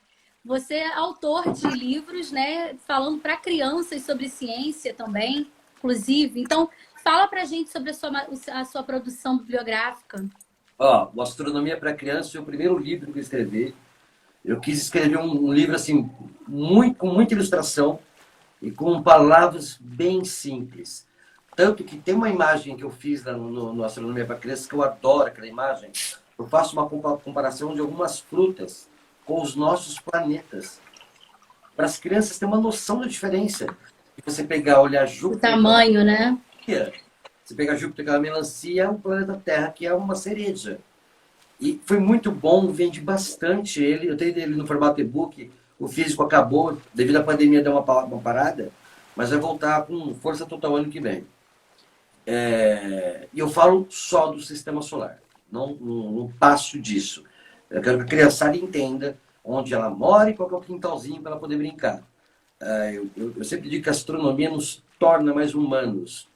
Você é autor de livros, né? Falando para crianças sobre ciência também, inclusive. Então, fala para a gente sobre a sua produção bibliográfica. O Astronomia para Criança foi o primeiro livro que eu escrevi. Eu quis escrever um livro assim, com muita ilustração e com palavras bem simples. Tanto que tem uma imagem que eu fiz no Astronomia para Criança, que eu adoro aquela imagem. Eu faço uma comparação de algumas frutas com os nossos planetas. Para as crianças terem uma noção da diferença. Se você pegar, olhar Júpiter... O tamanho, né? Você pegar Júpiter, que é uma melancia, o planeta Terra, que é uma cereja. E foi muito bom, vendi bastante ele. Eu tenho ele no formato e-book. O físico acabou, devido à pandemia deu uma parada, mas vai voltar com força total ano que vem. E eu falo só do sistema solar. Não passo disso. Eu quero que a criançada entenda onde ela mora e qual é o quintalzinho para ela poder brincar. Eu sempre digo que a astronomia nos torna mais humanos.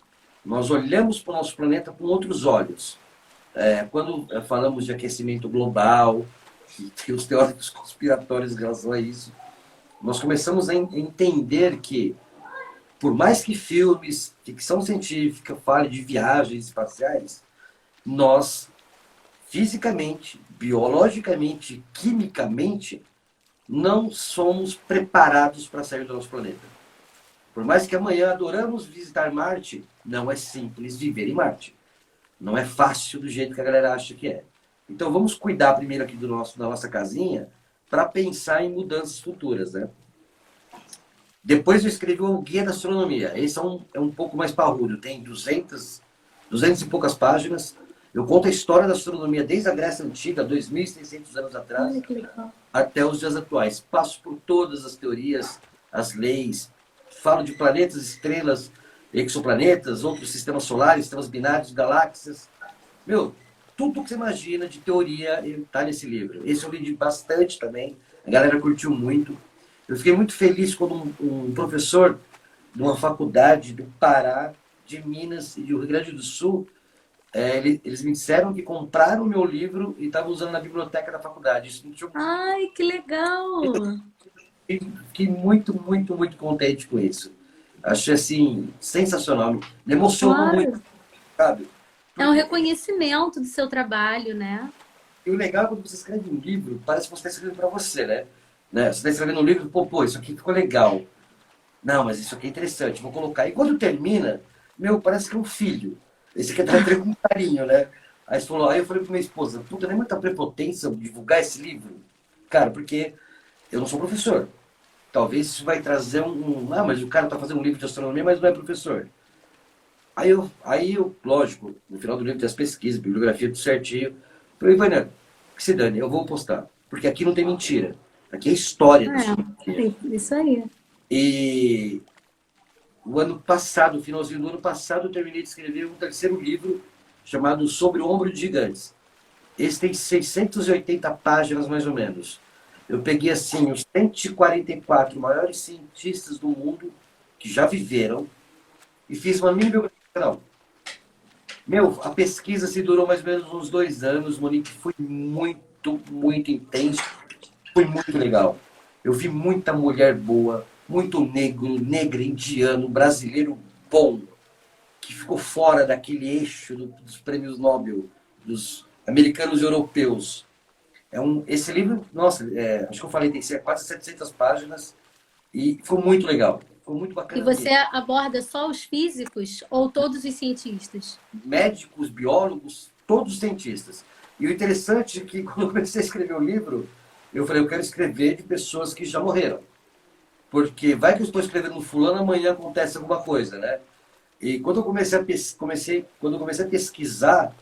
Nós olhamos para o nosso planeta com outros olhos. Quando falamos de aquecimento global, e os teóricos conspiratórios em relação a isso, nós começamos a entender que, por mais que filmes, ficção científica, falem de viagens espaciais, nós, fisicamente, biologicamente, quimicamente, não somos preparados para sair do nosso planeta. Por mais que amanhã adoramos visitar Marte, não é simples viver em Marte. Não é fácil do jeito que a galera acha que é. Então vamos cuidar primeiro aqui da nossa casinha para pensar em mudanças futuras, né? Depois eu escrevi o Guia da Astronomia. Esse é um pouco mais parrudo, tem 200 e poucas páginas. Eu conto a história da astronomia desde a Grécia Antiga, 2.600 anos atrás, Olha que legal. até os dias atuais. Passo por todas as teorias, as leis, falo de planetas, estrelas, exoplanetas, outros sistemas solares, sistemas binários, galáxias. Meu, tudo que você imagina de teoria está nesse livro. Esse eu li bastante também, a galera curtiu muito. Eu fiquei muito feliz quando um professor de uma faculdade do Pará, de Minas e do Rio Grande do Sul, eles me disseram que compraram o meu livro e estavam usando na biblioteca da faculdade. Isso me deixou. Ai, que legal! Fiquei muito, muito, muito contente com isso. Achei assim, sensacional. Me emocionou muito, Claro. sabe? É um Porque reconhecimento do seu trabalho, né? e o legal é quando você escreve um livro, parece que você está escrevendo para você, né? Você está escrevendo um livro, pô, isso aqui ficou legal. Não, mas isso aqui é interessante, vou colocar. E quando termina, meu, parece que é um filho. Esse aqui tá entrando com carinho, né? Aí eu falei pra minha esposa, puta, nem muita prepotência divulgar esse livro. Cara, porque eu não sou professor. Talvez isso vai trazer ah, mas o cara tá fazendo um livro de astronomia, mas não é professor. Aí eu, lógico, no final do livro tem as pesquisas, bibliografia, tudo certinho. Falei, Vânia, que se dane, eu vou postar. Porque aqui não tem mentira. Aqui é história da astronomia. Isso aí. E o ano passado, no finalzinho do ano passado, eu terminei de escrever um terceiro livro chamado Sobre o Ombro de Gigantes. Esse tem 680 páginas, mais ou menos. Eu peguei, assim, os 144 maiores cientistas do mundo que já viveram e fiz uma mini biografia. Não. Meu, a pesquisa se durou mais ou menos uns 2 anos, Monique. Foi muito, muito intenso. Foi muito legal. Eu vi muita mulher boa, muito negro, negra, indiano, brasileiro bom, que ficou fora daquele eixo dos prêmios Nobel, dos americanos e europeus. Esse livro, nossa, acho que eu falei, tem quase 700 páginas e ficou muito legal. Ficou muito E bacana você mesmo. aborda só os físicos ou todos os cientistas? Médicos, biólogos, todos os cientistas. E o interessante é que quando eu comecei a escrever o livro, eu falei, eu quero escrever de pessoas que já morreram. Porque vai que eu estou escrevendo um fulano, amanhã acontece alguma coisa, né? E quando eu comecei a pesquisar,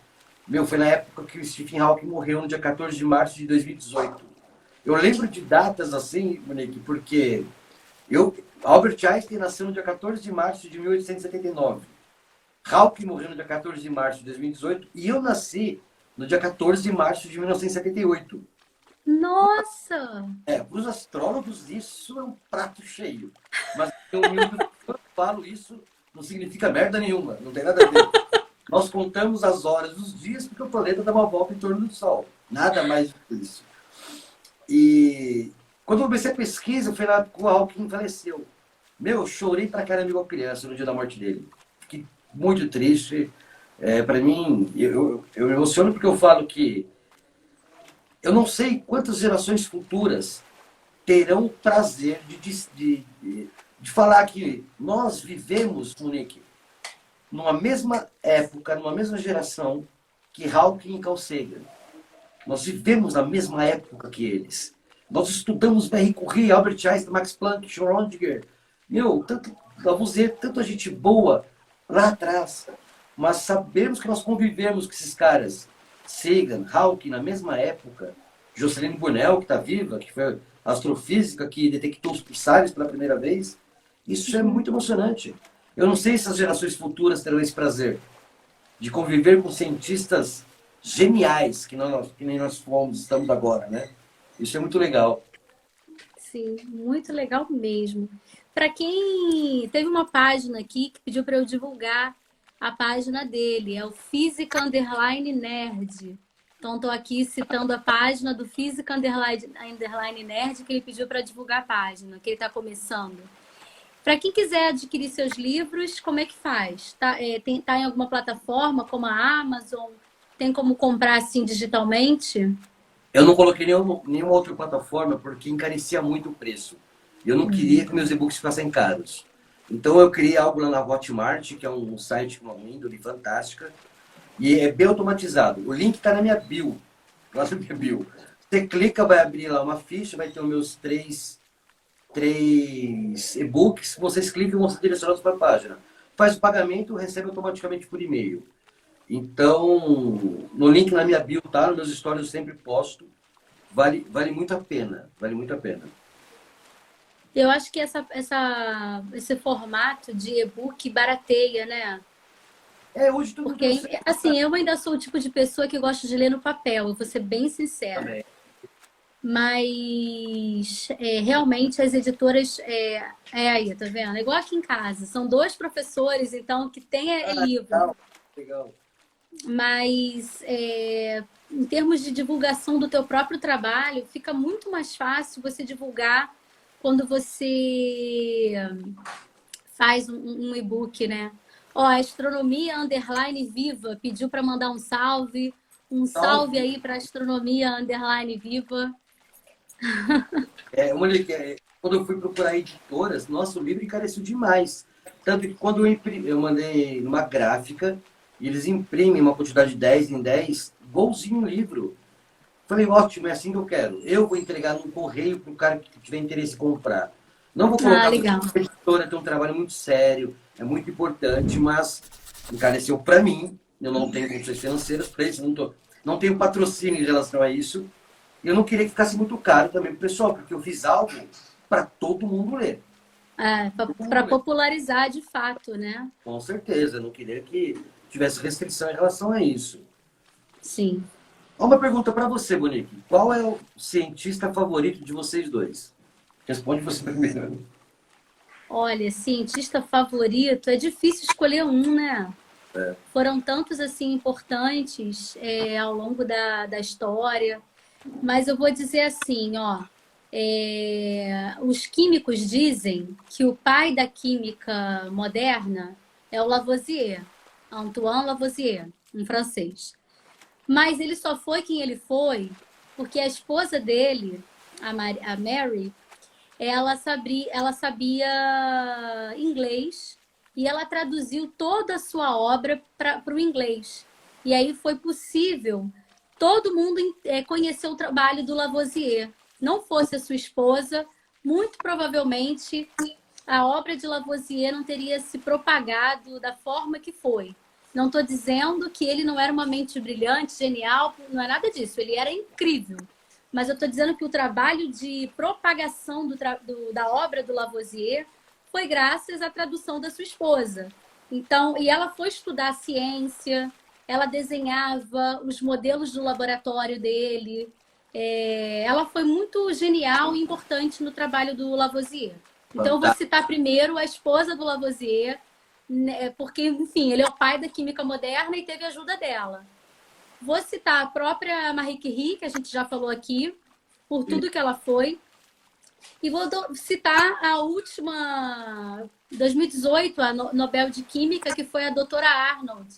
meu, foi na época que o Stephen Hawking morreu, no dia 14 de março de 2018. Eu lembro de datas assim, Monique, porque Albert Einstein nasceu no dia 14 de março de 1879. Hawking morreu no dia 14 de março de 2018 e eu nasci no dia 14 de março de 1978. Nossa! Para os astrólogos isso é um prato cheio. Mas quando eu falo isso, não significa merda nenhuma, não tem nada a ver. Nós contamos as horas dos dias porque o planeta dá uma volta em torno do Sol. Nada mais do que isso. E quando eu comecei a pesquisa, foi lá que o Hawking faleceu. Meu, eu chorei pra caramba igual criança no dia da morte dele. Fiquei muito triste. Para mim, eu me emociono porque eu falo que eu não sei quantas gerações futuras terão o prazer de falar que nós vivemos, Monique, numa mesma época, numa mesma geração que Hawking e Carl Sagan. Nós vivemos na mesma época que eles. Nós estudamos Marie Curie, Albert Einstein, Max Planck, Schrödinger. Meu, tanto Lavoisier, tanta gente boa lá atrás. Mas sabemos que nós convivemos com esses caras. Sagan, Hawking, na mesma época. Jocelyn Burnell, que está viva, que foi astrofísica, que detectou os pulsares pela primeira vez. Isso é muito emocionante. Eu não sei se as gerações futuras terão esse prazer de conviver com cientistas geniais, que nem nós estamos agora, né? Isso é muito legal. Sim, muito legal mesmo. Para quem teve uma página aqui que pediu para eu divulgar a página dele, é o Física Underline Nerd. Então, estou aqui citando a página do Física Underline Nerd, que ele pediu para divulgar a página, que ele está começando. Para quem quiser adquirir seus livros, como é que faz? Tá em alguma plataforma, como a Amazon? Tem como comprar assim digitalmente? Eu não coloquei nenhuma outra plataforma porque encarecia muito o preço. Eu não queria que meus e-books ficassem caros. Então eu criei algo lá na Hotmart, que é um site com uma índole fantástica, e é bem automatizado. O link está na minha bio. Lá na minha bio. Você clica, vai abrir lá uma ficha, vai ter os meus três e-books, vocês clicam e vão ser direcionados para a página. Faz o pagamento, recebe automaticamente por e-mail. Então, no link na minha bio, tá? Nos meus stories eu sempre posto. Vale muito a pena. Vale muito a pena. Eu acho que esse formato de e-book barateia, né? Hoje todo mundo Porque, consegue assim, eu ainda sou o tipo de pessoa que gosta de ler no papel, eu vou ser bem sincera. também. Mas realmente as editoras aí, tá vendo? É igual aqui em casa, são dois professores, então o que tem é livro. Legal, legal. Mas em termos de divulgação do teu próprio trabalho, fica muito mais fácil você divulgar quando você faz um e-book, né? Ó, Astronomia Underline Viva pediu para mandar um salve. Um salve aí para Astronomia Underline Viva. Quando eu fui procurar editoras, nosso livro encareceu demais. Tanto que quando eu mandei numa gráfica, e eles imprimem uma quantidade de 10 em 10, igualzinho um livro. Falei, ótimo, é assim que eu quero. Eu vou entregar no correio para o cara que tiver interesse em comprar. Não vou colocar Legal. porque a editora tem um trabalho muito sério, é muito importante, mas encareceu para mim. Eu não tenho condições financeiras para isso, não tenho patrocínio em relação a isso. Eu não queria que ficasse muito caro também para o pessoal, porque eu fiz algo para todo mundo ler. Para popularizar de fato, né? Com certeza, eu não queria que tivesse restrição em relação a isso. Sim. Uma pergunta para você, Monique. Qual é o cientista favorito de vocês dois? Responde você primeiro. Olha, cientista favorito, é difícil escolher um, né? Foram tantos, assim, importantes ao longo da história. Mas eu vou dizer assim, ó. Os químicos dizem que o pai da química moderna é o Lavoisier, Antoine Lavoisier, um francês. Mas ele só foi quem ele foi porque a esposa dele, a Mary, ela sabia inglês e ela traduziu toda a sua obra para o inglês. E aí foi possível todo mundo conhecer o trabalho do Lavoisier. Não fosse a sua esposa, muito provavelmente a obra de Lavoisier não teria se propagado da forma que foi. Não estou dizendo que ele não era uma mente brilhante, genial, não é nada disso. Ele era incrível. Mas eu estou dizendo que o trabalho de propagação da obra do Lavoisier foi graças à tradução da sua esposa. Então, e ela foi estudar ciência, ela desenhava os modelos do laboratório dele. Ela foi muito genial e importante no trabalho do Lavoisier. Então, eu vou citar primeiro a esposa do Lavoisier, porque, enfim, ele é o pai da química moderna e teve a ajuda dela. Vou citar a própria Marie Curie, que a gente já falou aqui, por tudo que ela foi. E vou citar a última, 2018, a Nobel de Química, que foi a doutora Arnold,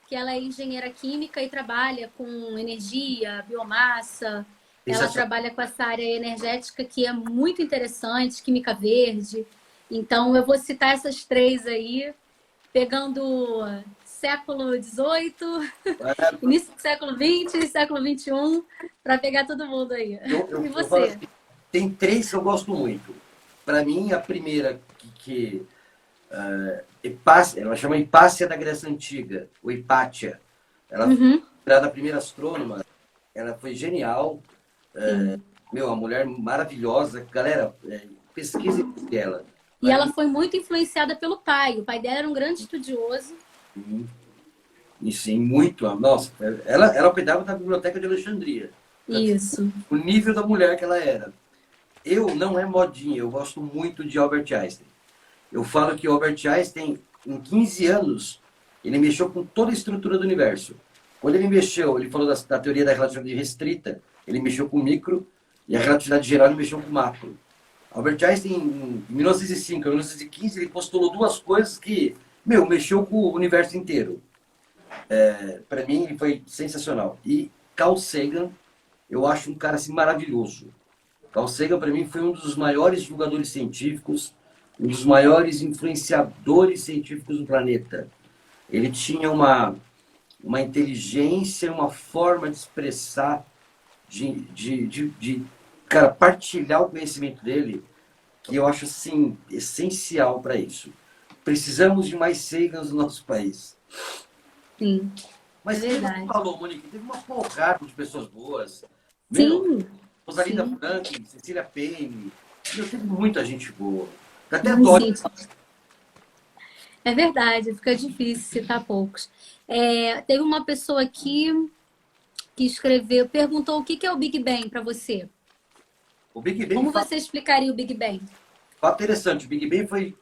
que ela é engenheira química e trabalha com energia, biomassa. Ela trabalha com essa área energética que é muito interessante, química verde. Então, eu vou citar essas três aí, pegando século XVIII, início do século XX, século XXI, para pegar todo mundo aí. E você? Assim, tem três que eu gosto muito. Para mim, a primeira ela chama Hipácia da Grécia Antiga, ou Hipátia. Ela foi a primeira astrônoma, ela foi genial. A mulher maravilhosa. Galera, pesquise ela. E ela foi muito influenciada pelo pai. O pai dela era um grande estudioso. E sim, muito. Nossa, ela cuidava da Biblioteca de Alexandria. Isso. O nível da mulher que ela era. Não é modinha, eu gosto muito de Albert Einstein. Eu falo que Albert Einstein, em 15 anos, ele mexeu com toda a estrutura do universo. Quando ele falou da teoria da relatividade restrita, ele mexeu com micro, e a relatividade geral ele mexeu com macro. Albert Einstein, em 1905, em 1915, ele postulou duas coisas que, mexeu com o universo inteiro. Para mim, ele foi sensacional. E Carl Sagan, eu acho um cara assim, maravilhoso. Carl Sagan, para mim, foi um dos maiores divulgadores científicos, um dos maiores influenciadores científicos do planeta. Ele tinha uma inteligência, uma forma de expressar, cara, partilhar o conhecimento dele, que eu acho assim essencial para isso. Precisamos de mais Sagans no nosso país. Sim, é Mas que você verdade. falou, Monique, teve uma porrada de pessoas boas. Meu, Sim, Rosalinda sim. Franklin, Cecília Payne. Meu, teve muita gente boa. Até Ai, dó. gente, é verdade, fica difícil citar poucos. Teve uma pessoa aqui que escreveu, perguntou o que que é o Big Bang para você. O Big Bang, Como você explicaria o Big Bang? fato interessante, o Big Bang foi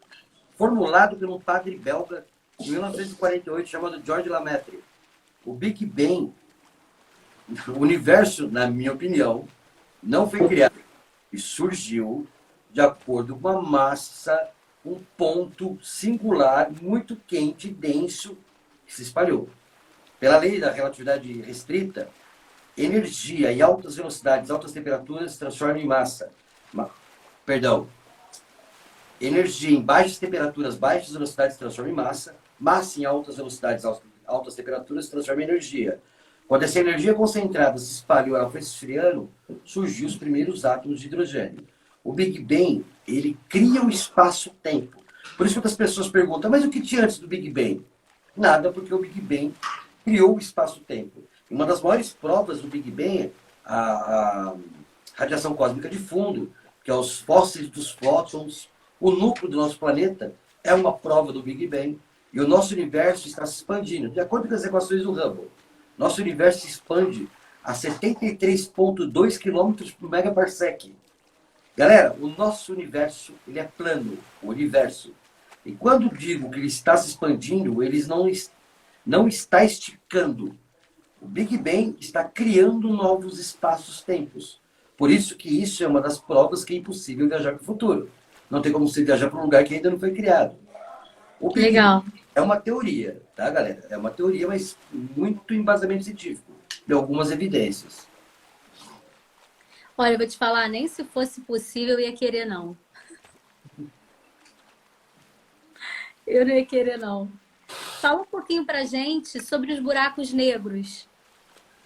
formulado por um padre belga em 1948 chamado Georges Lemaitre. O Big Bang, o universo, na minha opinião, não foi criado e surgiu de acordo com uma massa, um ponto singular, muito quente, denso, que se espalhou. Pela lei da relatividade restrita, energia em altas velocidades, altas temperaturas se transforma em massa. Perdão, energia em baixas temperaturas, baixas velocidades se transforma em massa. Massa em altas velocidades, altas temperaturas se transforma em energia. Quando essa energia concentrada se espalhou, ela foi esfriando, surgiu os primeiros átomos de hidrogênio. O Big Bang, ele cria o espaço-tempo. Por isso que as pessoas perguntam, mas o que tinha antes do Big Bang? Nada, porque o Big Bang criou o espaço-tempo. E uma das maiores provas do Big Bang é a radiação cósmica de fundo, que é os fósseis dos fótons. O núcleo do nosso planeta é uma prova do Big Bang. E o nosso universo está se expandindo. De acordo com as equações do Hubble, nosso universo se expande a 73,2 km por megaparsec. Galera, o nosso universo ele é plano, o universo. E quando digo que ele está se expandindo, ele não está esticando. O Big Bang está criando novos espaços-tempos. Por isso que isso é uma das provas que é impossível viajar para o futuro. Não tem como você viajar para um lugar que ainda não foi criado. O Big Bang Legal. é uma teoria, tá, galera? É uma teoria, mas muito embasamento científico. De algumas evidências. Olha, eu vou te falar, nem se fosse possível eu ia querer, não. Eu não ia querer, não. Fala um pouquinho pra gente sobre os buracos negros.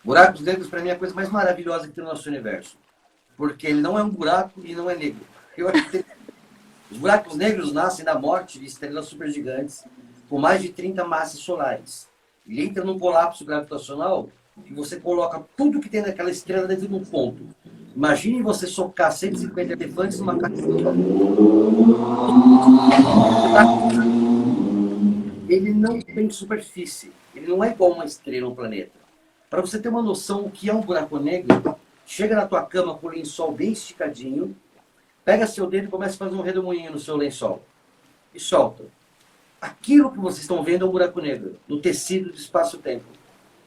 Buracos negros, para mim, é a coisa mais maravilhosa que tem no nosso universo. Porque ele não é um buraco e não é negro. Eu acho que os buracos negros nascem da morte de estrelas supergigantes com mais de 30 massas solares. Ele entra num colapso gravitacional e você coloca tudo que tem naquela estrela dentro de um ponto. Imagine você socar 150 elefantes numa caixa. Ele não tem superfície. Ele não é igual uma estrela ou um planeta. Para você ter uma noção o que é um buraco negro, chega na tua cama com o lençol bem esticadinho, pega seu dedo e começa a fazer um redemoinho no seu lençol. E solta. Aquilo que vocês estão vendo é um buraco negro, no tecido do espaço-tempo.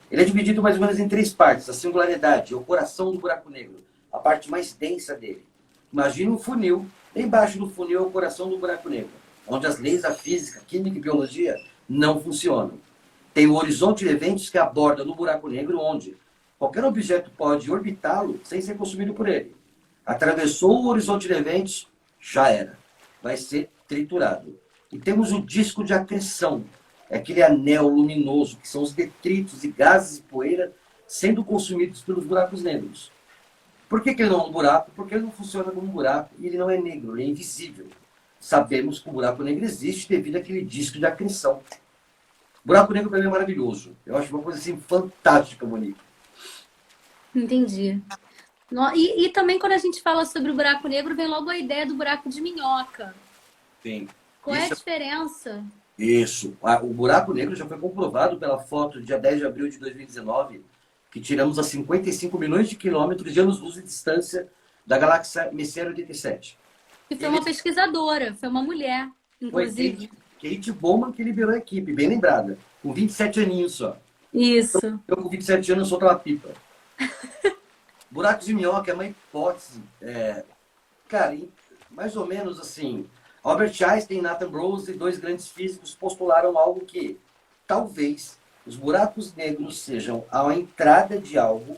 Ele é dividido mais ou menos em três partes. A singularidade, o coração do buraco negro, a parte mais densa dele. Imagina um funil. Embaixo do funil é o coração do buraco negro, onde as leis da física, química e biologia não funcionam. Tem o horizonte de eventos que aborda no buraco negro, onde qualquer objeto pode orbitá-lo sem ser consumido por ele. Atravessou o horizonte de eventos, já era. Vai ser triturado. E temos o disco de acreção, é aquele anel luminoso, que são os detritos e gases e poeira sendo consumidos pelos buracos negros. Por que ele não é um buraco? Porque ele não funciona como um buraco e ele não é negro, ele é invisível. Sabemos que o buraco negro existe devido àquele disco de acreção. O buraco negro para mim é maravilhoso. Eu acho uma coisa assim fantástica, Monique. Entendi. E também quando a gente fala sobre o buraco negro, vem logo a ideia do buraco de minhoca. Sim. Qual é a diferença? Isso. O buraco negro já foi comprovado pela foto dia 10 de abril de 2019, que tiramos a 55 milhões de quilômetros de anos-luz de distância da galáxia Messier 87. E foi uma pesquisadora, foi uma mulher, inclusive. Foi Kate Bowman que liberou a equipe, bem lembrada, com 27 aninhos só. Isso. Eu com 27 anos solto uma pipa. Buracos de minhoca é uma hipótese. Cara, mais ou menos assim, Albert Einstein e Nathan Rose, dois grandes físicos, postularam algo que talvez os buracos negros sejam a entrada de algo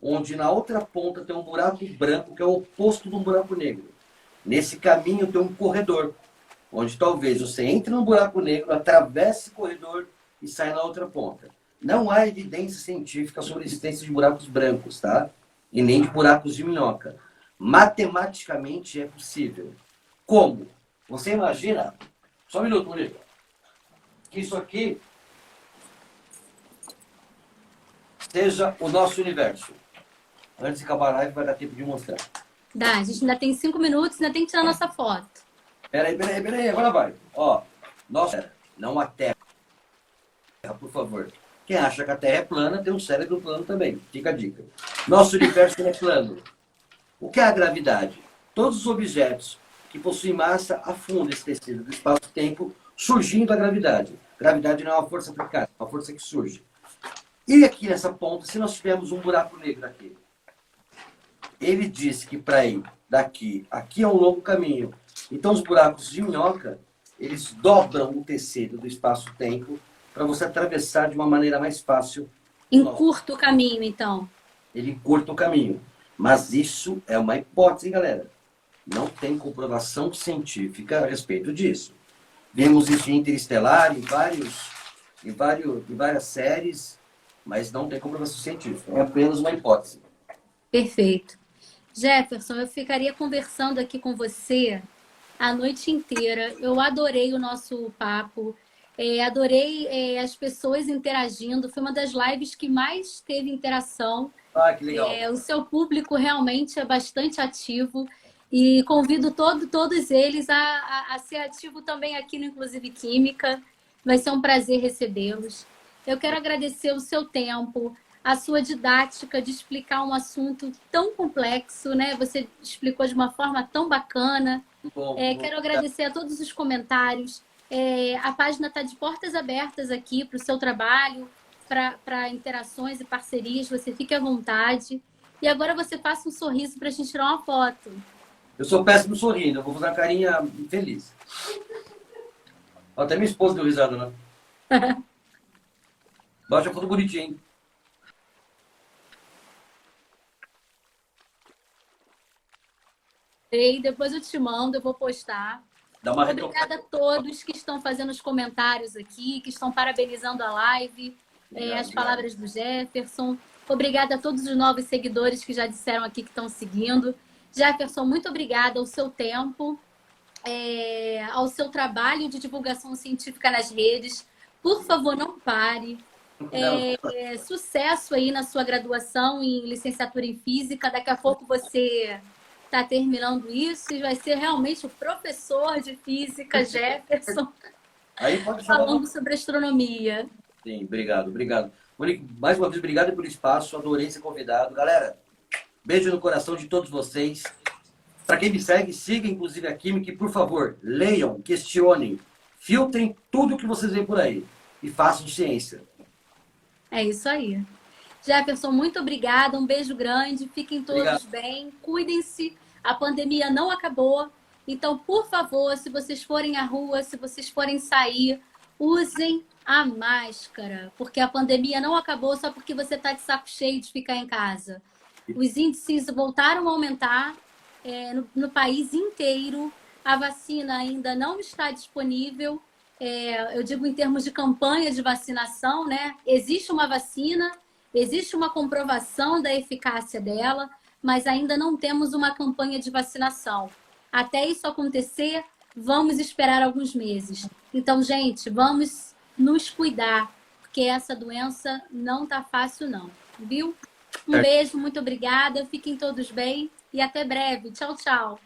onde na outra ponta tem um buraco branco que é o oposto de um buraco negro. Nesse caminho tem um corredor, onde talvez você entre no buraco negro, atravesse o corredor e saia na outra ponta. Não há evidência científica sobre a existência de buracos brancos, tá? E nem de buracos de minhoca. Matematicamente é possível. como? Você imagina, só um minuto, Murilo, que isso aqui seja o nosso universo. Antes de acabar a live, vai dar tempo de mostrar. Dá, a gente ainda tem 5 minutos, ainda tem que tirar nossa foto. Peraí, agora vai. Ó, nossa, não a Terra, por favor. Quem acha que a Terra é plana, tem um cérebro plano também. Fica a dica. Nosso universo é plano. O que é a gravidade? Todos os objetos que possuem massa afundam esse tecido do espaço-tempo, surgindo da gravidade. Gravidade não é uma força aplicada, é uma força que surge. E aqui nessa ponta, se nós tivermos um buraco negro aqui, ele disse que para ir daqui, aqui é um longo caminho. Então os buracos de minhoca, eles dobram o tecido do espaço-tempo para você atravessar de uma maneira mais fácil. Encurta o caminho, então. Ele encurta o caminho. Mas isso é uma hipótese, galera. Não tem comprovação científica a respeito disso. Vemos isso em Interestelar, em várias séries, mas não tem comprovação científica. É apenas uma hipótese. Perfeito. Jefferson, eu ficaria conversando aqui com você a noite inteira. Eu adorei o nosso papo. Adorei as pessoas interagindo. Foi uma das lives que mais teve interação. Ah, que legal. O seu público realmente é bastante ativo. E convido todos eles a ser ativo também aqui no Inclusive Química. Vai ser um prazer recebê-los. Eu quero agradecer o seu tempo, a sua didática de explicar um assunto tão complexo, né? Você explicou de uma forma tão bacana. Quero agradecer a todos os comentários. A página está de portas abertas aqui para o seu trabalho, para interações e parcerias. Você fique à vontade. E agora você faça um sorriso para a gente tirar uma foto. Eu sou péssimo sorrindo, eu vou fazer uma carinha feliz. Até minha esposa deu risada, né? Baixa a foto bonitinha, hein? E depois eu te mando, eu vou postar. Obrigada a todos que estão fazendo os comentários aqui, que estão parabenizando a live, as palavras do Jefferson. Obrigada a todos os novos seguidores que já disseram aqui que estão seguindo. Jefferson, muito obrigada ao seu tempo, ao seu trabalho de divulgação científica nas redes. Por favor, não pare. Sucesso aí na sua graduação em licenciatura em Física. Daqui a pouco você está terminando isso e vai ser realmente o professor de Física, Jefferson, aí pode falando sobre astronomia. Sim, obrigado. Monique, mais uma vez, obrigado pelo espaço. Adorei ser convidado. Galera, beijo no coração de todos vocês. Para quem me segue, siga inclusive a Química e, por favor, leiam, questionem, filtrem tudo que vocês veem por aí e façam ciência. É isso aí. Jefferson, muito obrigada. Um beijo grande. Fiquem todos bem. Cuidem-se. A pandemia não acabou. Então, por favor, se vocês forem à rua, se vocês forem sair, usem a máscara. Porque a pandemia não acabou só porque você está de saco cheio de ficar em casa. Os índices voltaram a aumentar no país inteiro. A vacina ainda não está disponível. Eu digo em termos de campanha de vacinação, né? Existe uma vacina, existe uma comprovação da eficácia dela, mas ainda não temos uma campanha de vacinação. Até isso acontecer, vamos esperar alguns meses. Então, gente, vamos nos cuidar, porque essa doença não tá fácil, não. Viu? Um beijo, muito obrigada. Fiquem todos bem e até breve. Tchau, tchau.